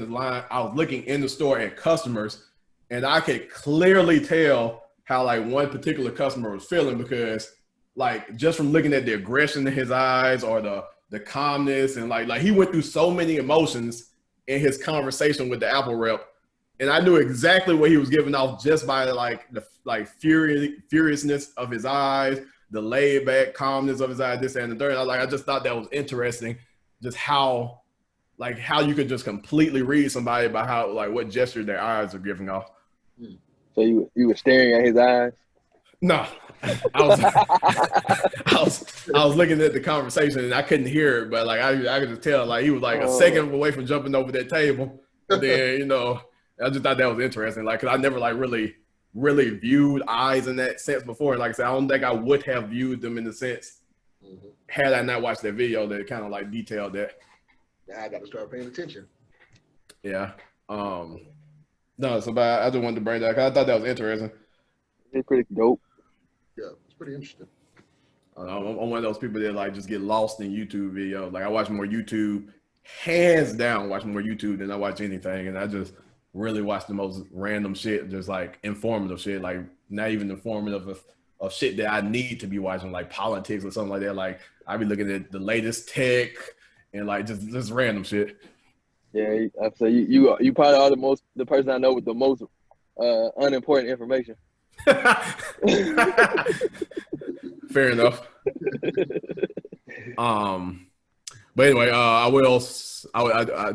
the store at customers, and I could clearly tell how like one particular customer was feeling because like just from looking at the aggression in his eyes or the calmness, and like he went through so many emotions in his conversation with the Apple rep, and I knew exactly what he was giving off just by like the furiousness of his eyes, the laid back calmness of his eyes, this and the third. I just thought that was interesting, just how like how you could just completely read somebody by how like what gesture their eyes are giving off. So you were staring at his eyes? No, I was I was looking at the conversation and I couldn't hear it, but like I could just tell like he was like a second away from jumping over that table. And then, you know, I just thought that was interesting. Like, cause I never like really viewed eyes in that sense before. Like I said, I don't think I would have viewed them in the sense had I not watched that video that kind of like detailed that. Now I got to start paying attention. Yeah. No, so but I just wanted to bring that. Cause I thought that was interesting. It's pretty dope. Yeah, it's pretty interesting. I'm one of those people that like just get lost in YouTube videos. Like I watch more YouTube, hands down, watch more YouTube than I watch anything, and I just really watch the most random shit, just like informative shit, like not even informative of shit that I need to be watching, like politics or something like that. Like I be looking at the latest tech and like just random shit. Yeah, I say you probably are the person I know with the most unimportant information. Fair enough. But anyway, I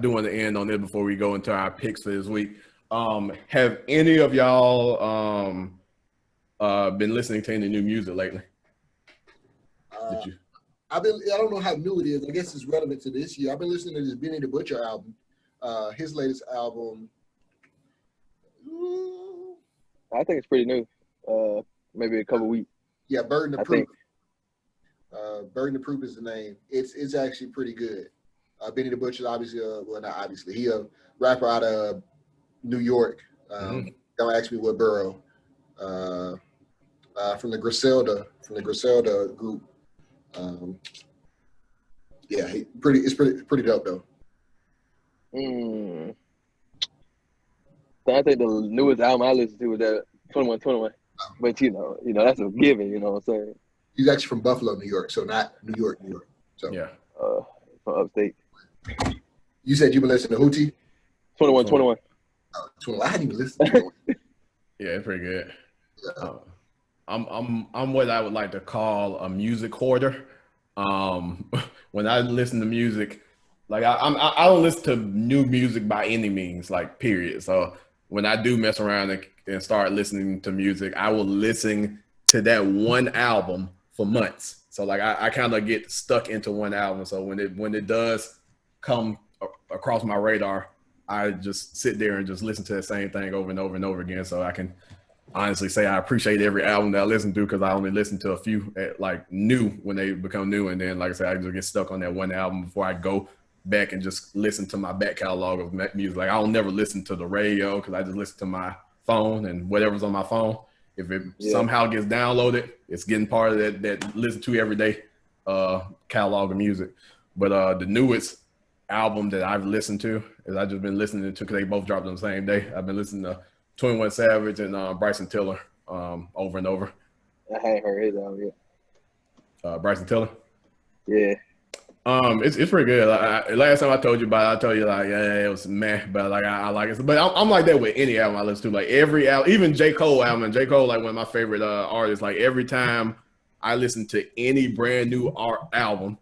do want to end on this before we go into our picks for this week. Have any of y'all been listening to any new music lately? I don't know how new it is. I guess it's relevant to this year. I've been listening to this Benny the Butcher album. His latest album. I think it's pretty new. Maybe a couple weeks. Yeah, Burden of Proof. Burden of Proof is the name. It's actually pretty good. Benny the Butcher, obviously, well, not obviously, he a rapper out of New York. Don't ask me what borough. From the Griselda group. Yeah, it's pretty dope though. So I think the newest album I listened to was that 2121. But you know that's a given. You know what I'm saying? He's actually from Buffalo, New York, so not New York. So yeah, from upstate. You said you been listening to Hootie? 2121. Oh, 21. I hadn't even listened to it. Yeah, it's pretty good. Yeah. I'm what I would like to call a music hoarder. When I listen to music, like I don't listen to new music by any means, like period. So when I do mess around and start listening to music, I will listen to that one album for months. So like I kind of get stuck into one album. So when it does come across my radar, I just sit there and just listen to the same thing over and over and over again. So I can honestly say I appreciate every album that I listen to because I only listen to a few like new when they become new. And then, like I said, I just get stuck on that one album before I go back and just listen to my back catalog of music. Like I'll never listen to the radio because I just listen to my phone and whatever's on my phone. If it somehow gets downloaded, it's getting part of that listen to every day catalog of music. But the newest album that I've listened to is I've just been listening to because they both dropped on the same day. I've been listening to 21 Savage and Bryson Tiller over and over. I hadn't heard his album yet. Bryson Tiller? Yeah. It's pretty good. Last time I told you about it, I told you like, yeah, it was meh, but like I like it. But I'm like that with any album I listen to. Like every album, even J. Cole album, and J. Cole like one of my favorite artists. Like every time I listen to any brand new album,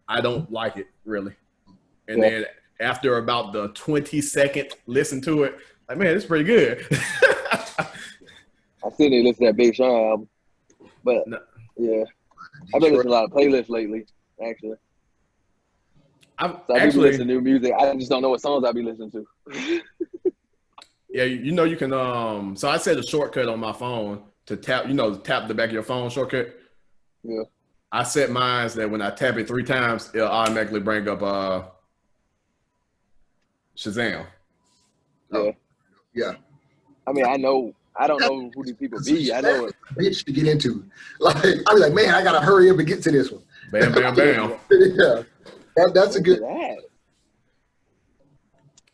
I don't like it really. And then after about the 22nd listen to it, like man, it's pretty good. I still need to listen to that Big Sean album, but yeah, I've been listening to a lot of playlists lately. Actually. I do listen to new music. I just don't know what songs I be listening to. Yeah, you know you can. So I set a shortcut on my phone to tap. Tap the back of your phone shortcut. Yeah. I set mine that when I tap it 3 times, it'll automatically bring up Shazam. Yeah. I mean, I don't know who these people be. I know it. Bitch to get into. Like I be like, man, I gotta hurry up and get to this one. Bam, bam, bam. Yeah. That's a good.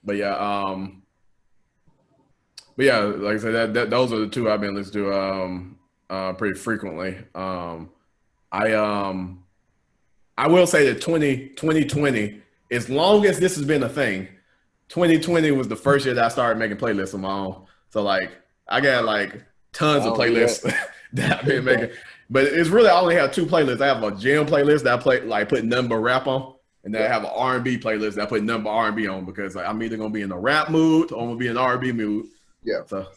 But yeah, like I said, those are the 2 I've been listening to pretty frequently. I will say that 2020, as long as this has been a thing, 2020 was the first year that I started making playlists on my own. So like I got like tons of playlists that I've been making. But it's really I only have 2 playlists. I have a gym playlist that I put nothing but rap on. and then I have an R&B playlist that I put nothing but R&B on because like, I'm either gonna be in a rap mood or I'm gonna be in an R&B mood. Yeah. So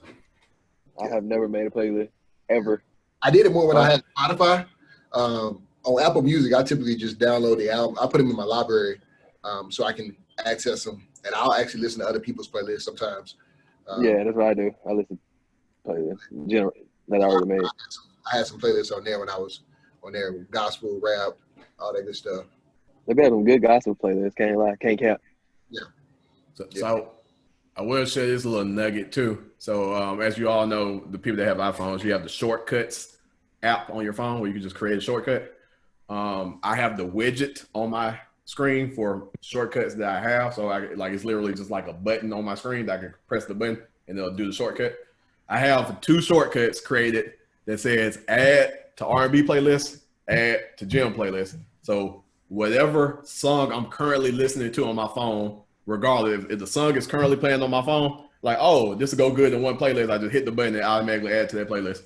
I have never made a playlist ever. I did it more when I had Spotify. On Apple Music, I typically just download the album. I put them in my library so I can access them, and I'll actually listen to other people's playlists sometimes. Yeah, that's what I do. I listen to playlists general that I already made. I had some playlists on there when I was on there, gospel, rap, all that good stuff. They have some good gospel playlists. Can't lie, can't cap. Yeah. So I will share this little nugget too. So as you all know, the people that have iPhones, you have the shortcuts app on your phone where you can just create a shortcut. I have the widget on my screen for shortcuts that I have. So it's literally just like a button on my screen that I can press the button and it'll do the shortcut. I have 2 shortcuts created that says add to R&B playlist, add to gym playlist. So whatever song I'm currently listening to on my phone, regardless if the song is currently playing on my phone, like, oh, this will go good in one playlist, I just hit the button and automatically add to that playlist.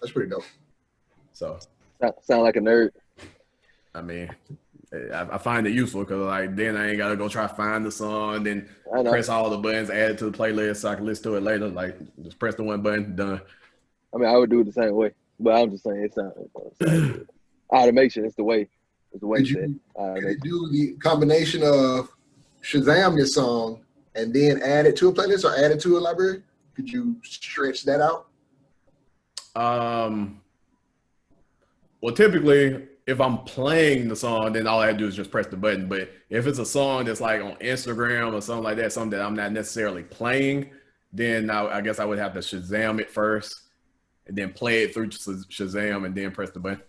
That's pretty dope. So sound like a nerd. I mean, I find it useful because like then I ain't gotta go try to find the song, then press all the buttons, add it to the playlist so I can listen to it later. Like just press the one button, done. I mean, I would do it the same way, but I'm just saying it sounds automation. It's the way. It's the way. Could you do the combination of Shazam your song and then add it to a playlist or add it to a library? Could you stretch that out? Well, typically, if I'm playing the song, then all I have to do is just press the button. But if it's a song that's like on Instagram or something like that, something that I'm not necessarily playing, then I guess I would have to Shazam it first and then play it through Shazam and then press the button.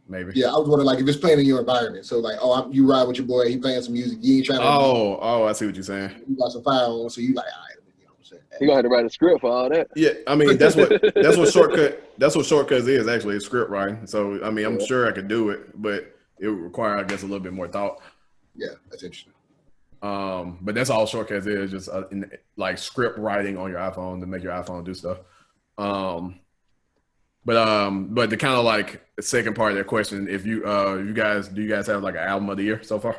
Maybe. Yeah, I was wondering, like, if it's playing in your environment. So, like, you ride with your boy, he playing some music, you ain't trying to. Oh, I see what you're saying. You got some fire on, so you like, all right, you know what I'm saying? You gonna have to write a script for all that. Yeah, I mean that's what shortcuts is actually, it's script writing. So I mean I'm sure I could do it, but it would require, I guess, a little bit more thought. Yeah, that's interesting. But that's all shortcuts is, just like script writing on your iPhone to make your iPhone do stuff. But the kind of like the second part of that question, if do you guys have like an album of the year so far?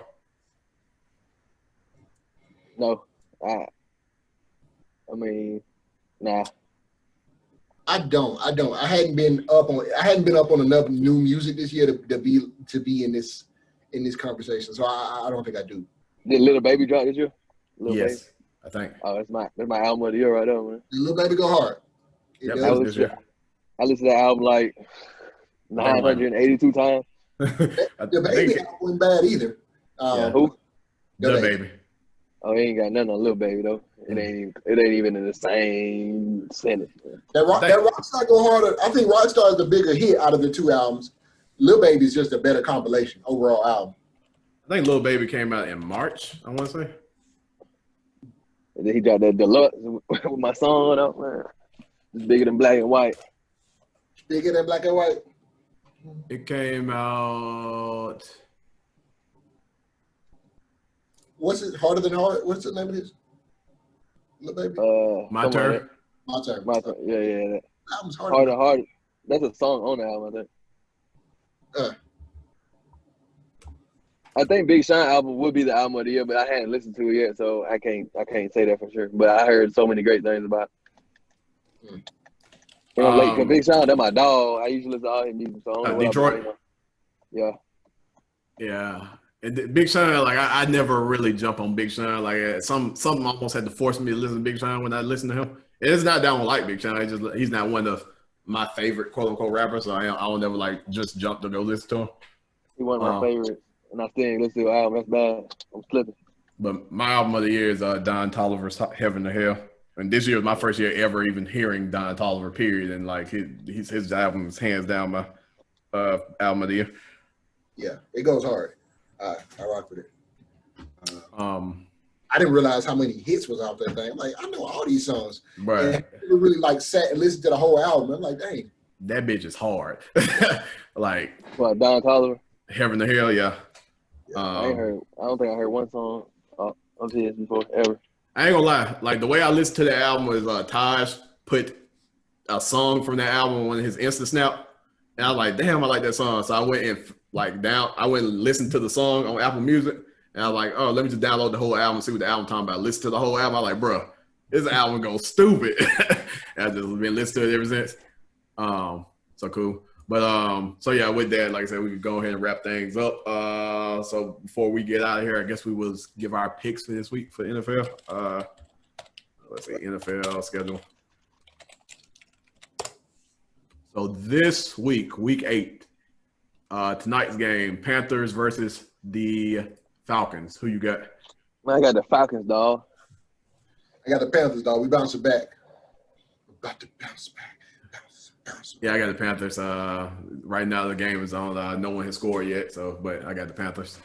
No, I mean, nah. I don't. I hadn't been up on enough new music this year to be in this conversation. So I don't think I do. Did Little Baby drop this year? Yes, Baby? I think. Oh, that's my album of the year right there, man. Little Baby go hard. That was good. I listened to that album like 982 times. The Baby album wasn't bad either. Who? The Baby. Oh, he ain't got nothing on Lil Baby though. It ain't even in the same sentence. That Rockstar go harder. I think Rockstar is the bigger hit out of the 2 albums. Lil Baby is just a better compilation overall album. I think Lil Baby came out in March, I want to say. And then he dropped that deluxe with my song up, man. It's bigger than Black and White. Bigger than Black and White. It came out. What's it? Harder Than Hard? What's the name of this? Lil Baby? My Turn. My Turn. My Turn. Yeah. That album's harder. Hard. That's a song on the album, I think. I think Big Sean album would be the album of the year, but I hadn't listened to it yet, so I can't say that for sure. But I heard so many great things about it. Like Big Sean, that's my dog. I usually listen to all his music. So Detroit. Yeah. Yeah. And Big Sean, like I never really jump on Big Sean. Like something almost had to force me to listen to Big Sean when I listen to him. And it's not that I don't like Big Sean. He's not one of my favorite quote unquote rappers. So I don't ever like just jump to go listen to him. He's one of my favorites, and I still ain't listen to the album. That's bad. I'm slipping. But my album of the year is Don Toliver's Heaven to Hell. And this year was my first year ever even hearing Don Toliver, period. And like his album is hands down my album of the year. Yeah, it goes hard. I rock with it. I didn't realize how many hits was off that thing. I'm like, I know all these songs. Right. And I really like sat and listened to the whole album. I'm like, dang. That bitch is hard. Like what, Don Toliver? Heaven to Hell, yeah. I don't think I heard one song of his before ever. I ain't gonna lie. Like the way I listened to the album was Taj put a song from that album on his Insta Snap, and I was like, damn, I like that song. So I went and like down. I went and listened to the song on Apple Music, and I was like, oh, let me just download the whole album and see what the album talking about. Listen to the whole album. I'm like, bro, this album goes stupid. And I just been listening to it ever since. So cool. But so yeah, with that, like I said, we could go ahead and wrap things up. So before we get out of here, I guess we will give our picks for this week for NFL. Let's see, NFL schedule. So this week, week 8, tonight's game, Panthers versus the Falcons. Who you got? Man, I got the Falcons, dog. I got the Panthers, dog. We bouncing back. We're about to bounce back. Bounce. Yeah, I got the Panthers. Right now the game is on. No one has scored yet, but I got the Panthers.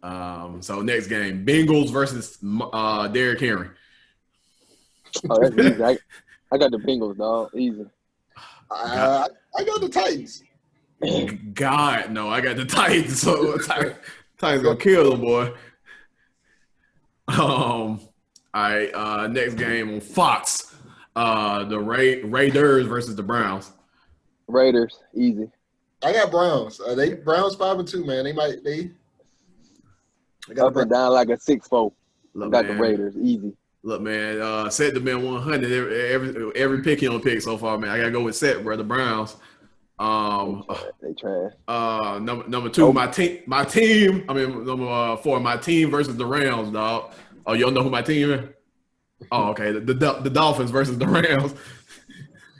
So next game, Bengals versus Derrick Henry. Oh, that's easy. I got the Bengals, dog. Easy. I got the Titans. God, no, I got the Titans. So Titans gonna kill them, boy. All right, next game on Fox. The Raiders versus the Browns. Raiders, easy. I got Browns. They Browns 5-2, man. They got Up and down like a 6-4. I got the man. Raiders, easy. Look, man, Set to been 100 every pick he don't pick so far, man. I gotta go with Set, bro. The Browns. They trash. Number 2, my team. I mean, number 4, my team versus the Rams, dog. Oh, you don't know who my team is? Oh, okay. The Dolphins versus the Rams.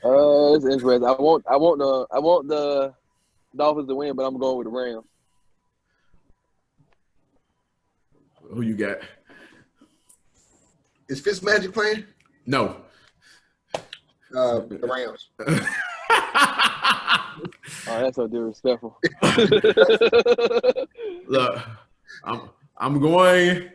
It's interesting. I want the Dolphins to win, but I'm going with the Rams. Who you got? Is Fitzmagic playing? No. The Rams. Oh, that's so disrespectful. Look, I'm going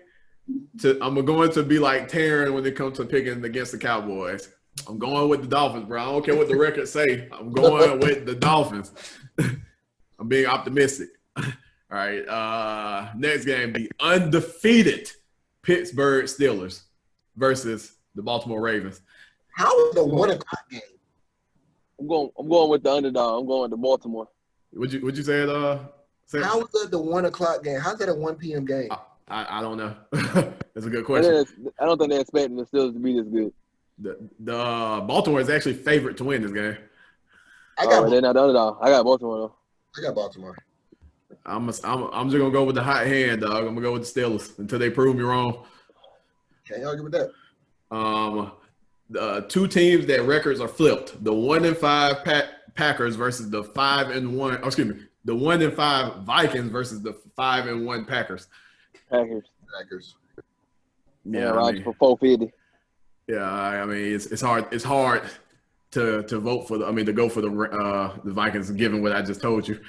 to be like Taryn when it comes to picking against the Cowboys. I'm going with the Dolphins, bro. I don't care what the records say. I'm going with the Dolphins. I'm being optimistic. All right. Next game, the undefeated Pittsburgh Steelers versus the Baltimore Ravens. How is the 1:00 game? I'm going with the underdog. I'm going to Baltimore. Would you say it? How is that the 1:00 game? How's that a 1 p.m. game? I don't know. That's a good question. I don't think they're expecting the Steelers to be this good. The Baltimore is actually favorite to win this game. They're not the underdog. I got Baltimore though. I got Baltimore. I'm just gonna go with the hot hand, dog. I'm gonna go with the Steelers until they prove me wrong. Can't argue with that. The 2 teams that records are flipped. The 1-5 Packers versus the 5-1. Oh, excuse me. The 1-5 Vikings versus the 5-1 Packers. Packers. Yeah, Roger for 450. Yeah, I mean it's hard. It's hard to vote for to go for the Vikings, given what I just told you.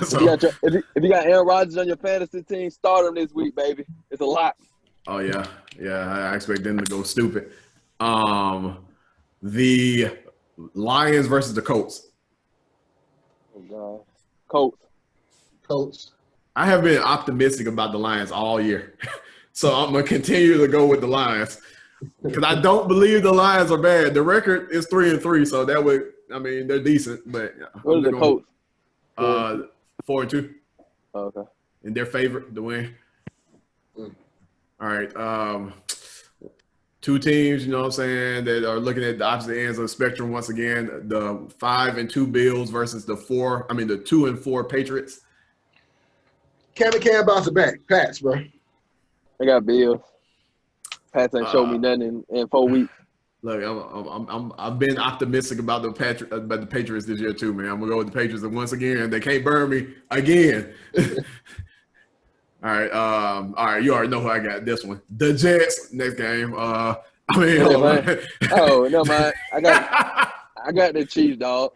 So, if you got Aaron Rodgers on your fantasy team, start him this week, baby. It's a lot. Oh yeah. I expect them to go stupid. The Lions versus the Colts. Oh God, Colts. I have been optimistic about the Lions all year, so I'm gonna continue to go with the Lions because I don't believe the Lions are bad. The record is 3-3, so that would they're decent, but what are the Colts? 4-2. Oh, okay. And their favorite to win. All right. 2 teams, you know what I'm saying, that are looking at the opposite ends of the spectrum once again. The 5-2 Bills versus the 2-4 Patriots. Can bounce it back. Pats, bro. I got Bills. Pats ain't showed me nothing in 4 weeks. Look, I've been optimistic about the Patriots this year too, man. I'm gonna go with the Patriots, and once again, they can't burn me again. All right. You already know who I got this one. The Jets next game. Oh, no, man. I got the Chiefs, dog.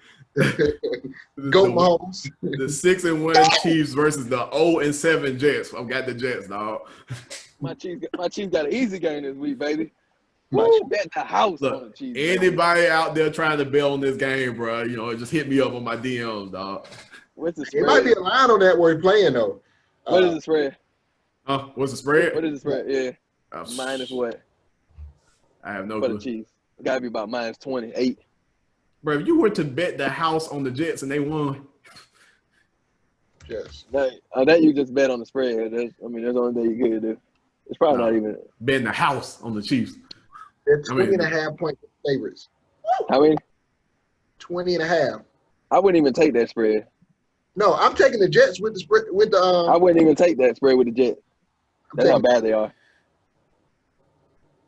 Go Mahomes. The 6-1 Chiefs versus the 0-7 Jets. I've got the Jets, dog. My Chiefs got an easy game this week, baby. You bet the house on the Chiefs. Anybody out there trying to bet on this game, bro? Just hit me up on my DMs, dog. What's the spread? It might be a line on that where he's playing though. What is the spread? What's the spread? What is the spread? Yeah. Minus what? I have no clue. For the Chiefs. It got to be about minus 28. Bro, if you were to bet the house on the Jets and they won. Yes. That you just bet on the spread. That's the only thing you could do. It's probably not even. betting the house on the Chiefs. They're 20.5-point favorites. How many? 20.5. I wouldn't even take that spread. No, I'm taking the Jets with the spread with the. I wouldn't even take that spread with the Jets. That's how bad they are.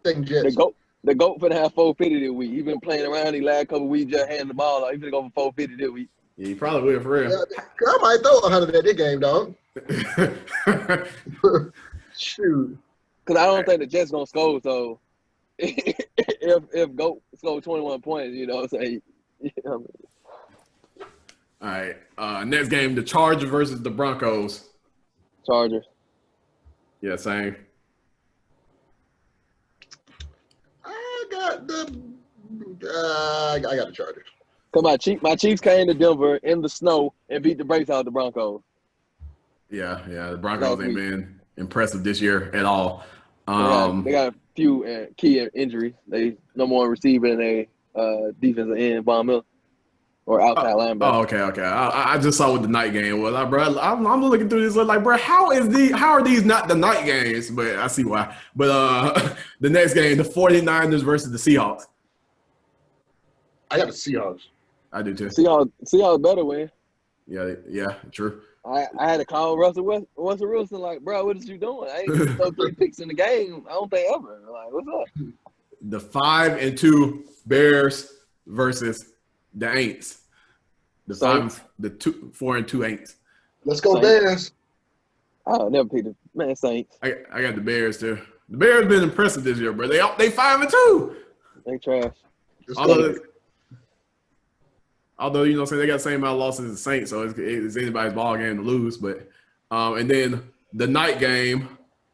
Taking Jets. The GOAT finna have 450 this week. He been playing around these last couple weeks, just handing the ball out. He finna go for 450 this week. Yeah, you probably will for real. Yeah, I might throw 100 at this game, dog. Shoot. Because I don't think the Jets gonna score. So if GOAT score 21 points, you know what I'm saying? All right. Next game, the Chargers versus the Broncos. Chargers. Yeah, same. I got the Chargers. Cause my Chiefs came to Denver in the snow and beat the brakes out of the Broncos. Yeah. The Broncos ain't been impressive this year at all. They got a few key injuries. They number one receiver and a defensive end, Von Miller, or outside linebacker. Oh, okay. I just saw what the night game was. Bro, I'm looking through this like, bro, how are these not the night games? But I see why. But the next game, the 49ers versus the Seahawks. I got the Seahawks. I do too. Seahawks better win. Yeah, true. I had to call Russell Wilson like, bro, what is you doing? I ain't throw 3 picks in the game. I don't think ever. Like, what's up? The 5-2 Bears versus the Aints. The 4-2 Aints. Let's go Saints. Bears. I'll never pick the man Saints. I got the Bears too. The Bears been impressive this year, bro. They 5-2. They trash. Although you know, they got the same amount of losses as the Saints, so it's anybody's ball game to lose. But and then the night game.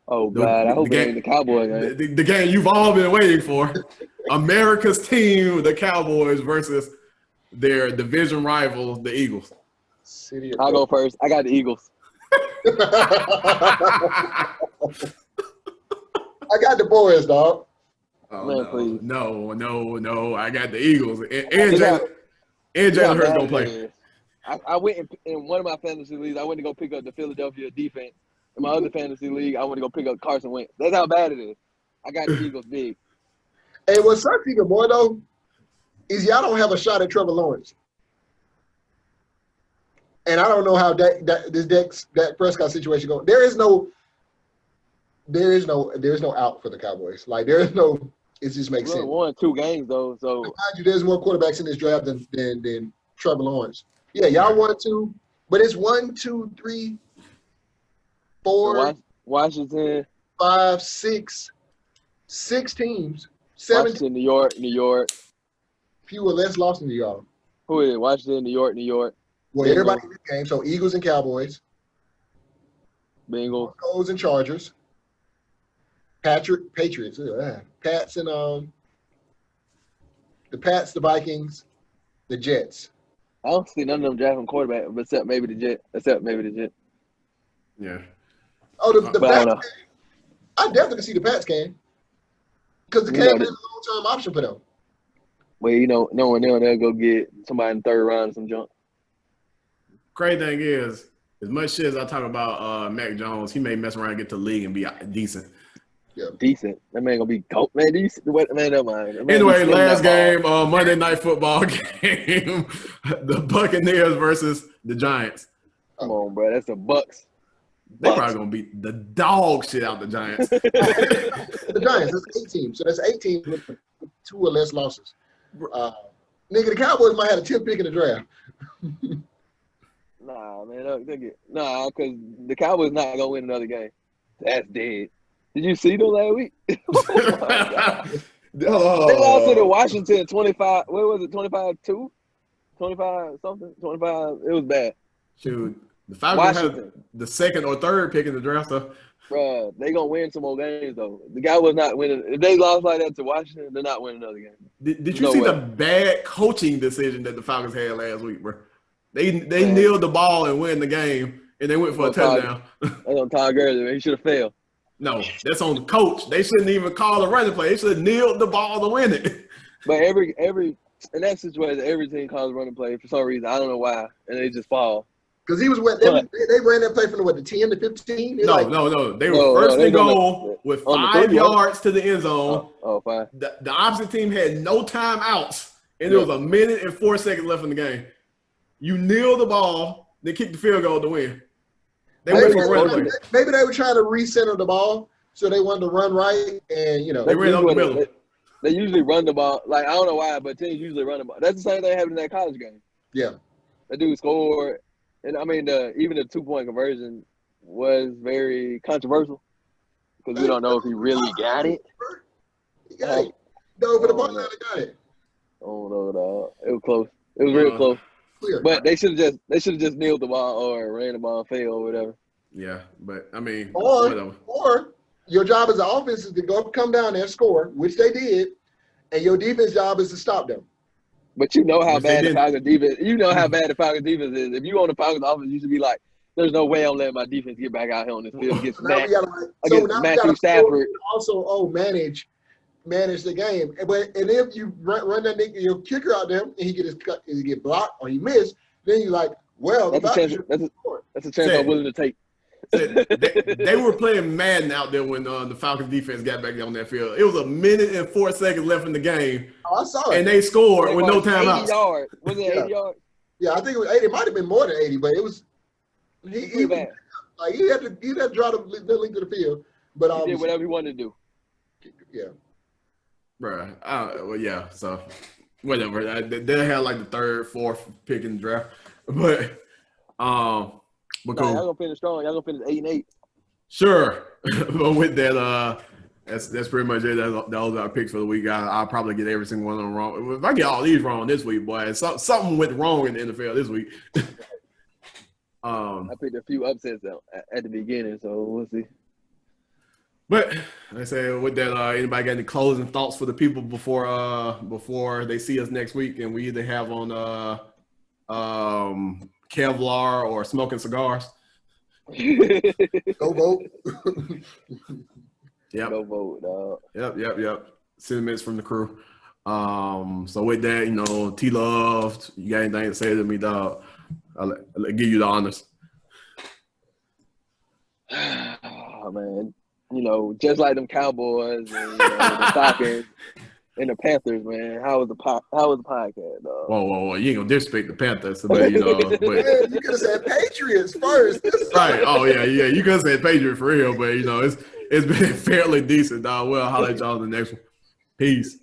Oh God! I hope it ain't the Cowboys game. The game you've all been waiting for. America's team, the Cowboys, versus their division rival, the Eagles. I'll go first. I got the Eagles. I got the boys, dog. Oh, Man, please. No. I got the Eagles. And Jalen Hurts gonna play. I went in one of my fantasy leagues. I went to go pick up the Philadelphia defense. In my other fantasy league, I went to go pick up Carson Wentz. That's how bad it is. I got the Eagles big. Hey, what sucks even more though is y'all don't have a shot at Trevor Lawrence. And I don't know how that Prescott situation goes. There is no out for the Cowboys. Like there is no. It just makes sense. Won 2 games though, so mind you, there's more quarterbacks in this draft than Trevor Lawrence. Yeah, y'all won 2, but it's 1, 2, 3, 4, Washington, 5, 6 teams. 7 Washington, New York. Fewer less losses than y'all. Who is it? Washington, New York. Well, everybody in this game. So Eagles and Cowboys, Bengals, Broncos and Chargers, Patriots, Pats and the Pats, the Vikings, the Jets. I don't see none of them drafting quarterback, except maybe the Jet. Yeah. Oh, the Pats. I definitely see the Pats can, because the Cam is a long-term option for them. Well, knowing them, they'll go get somebody in the 3rd round or some junk. Crazy thing is, as much shit as I talk about Mac Jones, he may mess around and get to the league and be decent. Yeah. Decent. That man gonna be cold. Man, decent. Man, never mind. Anyway, last game, Monday Night Football game, the Buccaneers versus the Giants. Come on, bro. That's the Bucks. They're probably gonna beat the dog shit out the Giants. The Giants. That's 8 teams. So that's 8 teams with 2 or less losses. Nigga, the Cowboys might have a 10th pick in the draft. Nah, man. Because the Cowboys not gonna win another game. That's dead. Did you see them last week? Oh my God. They lost to Washington 25. What was it? 25-2? 25 something? 25. It was bad. Shoot. The Falcons have the 2nd or 3rd pick in the draft, so. Bruh, they gonna win some more games though. The guy was not winning. If they lost like that to Washington, they're not winning another game. Did you see the bad coaching decision that the Falcons had last week, bro? They kneeled the ball and win the game, and they went for a touchdown. That's on Todd Gurley, man. He should have failed. No, that's on the coach. They shouldn't even call a running play. They should have kneeled the ball to win it. But every in that situation, every team calls a running play for some reason. I don't know why, and they just fall. Because he was what they ran that play from the 10 to 15. No. They were first and goal with 5 yards to the end zone. Oh, 5. The opposite team had no timeouts, and there was a minute and 4 seconds left in the game. You kneel the ball, then kick the field goal to win. Maybe they were trying to recenter the ball, so they wanted to run right, and they ran up the middle. They usually run the ball. Like, I don't know why, but teams usually run the ball. That's the same thing happened in that college game. Yeah. That dude scored. And, I mean, even the 2-point conversion was very controversial because we don't know if he really got it. He got it. No, but the ball got it. I don't know, dog. It was close. It was real close. Clear. But they should have just kneeled the ball or ran the ball and failed or whatever. Yeah, but, I mean, or your job as an offense is to come down there and score, which they did, and your defense job is to stop them. But you know how bad the Falcons defense. You know how bad the Falcons defense is. If you on the Falcons offense, you should be like, "There's no way I'm letting my defense get back out here on this field against Matthew Stafford." Also, manage the game. And if you run that nigga, your kicker out there, and he get blocked or he missed, then you like, well, that's a chance I'm willing to take. They were playing Madden out there when the Falcons defense got back on that field. It was 1 minute and 4 seconds left in the game. Oh, I saw it. And they scored with no timeouts. 80 yards. Was it 80 yards? Yeah, I think it was 80. It might have been more than 80, but it was he had to draw the length of the field. But he did whatever he wanted to do. Yeah. Bruh. Well, yeah, so whatever. They had like the 3rd, 4th pick in the draft. But y'all gonna finish strong. Y'all gonna finish 8-8. Sure. But with that, that's pretty much it. Those are our picks for the week. I'll probably get every single one of them wrong. If I get all these wrong this week, boy, something went wrong in the NFL this week. I picked a few upsets at the beginning, so we'll see. But like I say, with that, anybody got any closing thoughts for the people before they see us next week, and we either have on Kevlar or smoking cigars? Go vote. Yep. Go vote, dog. Yep. Sentiments from the crew. So with that, T-Love, you got anything to say to me, dog? I'll give you the honors. Oh, man. Just like them Cowboys and the Falcons and the Panthers, man. How was the podcast, dog? Whoa! You ain't gonna disrespect the Panthers today, But you could have said Patriots first. Right? Oh yeah. You could have said Patriots for real, but it's been fairly decent, dog. Well, I'll holler at y'all in the next one. Peace.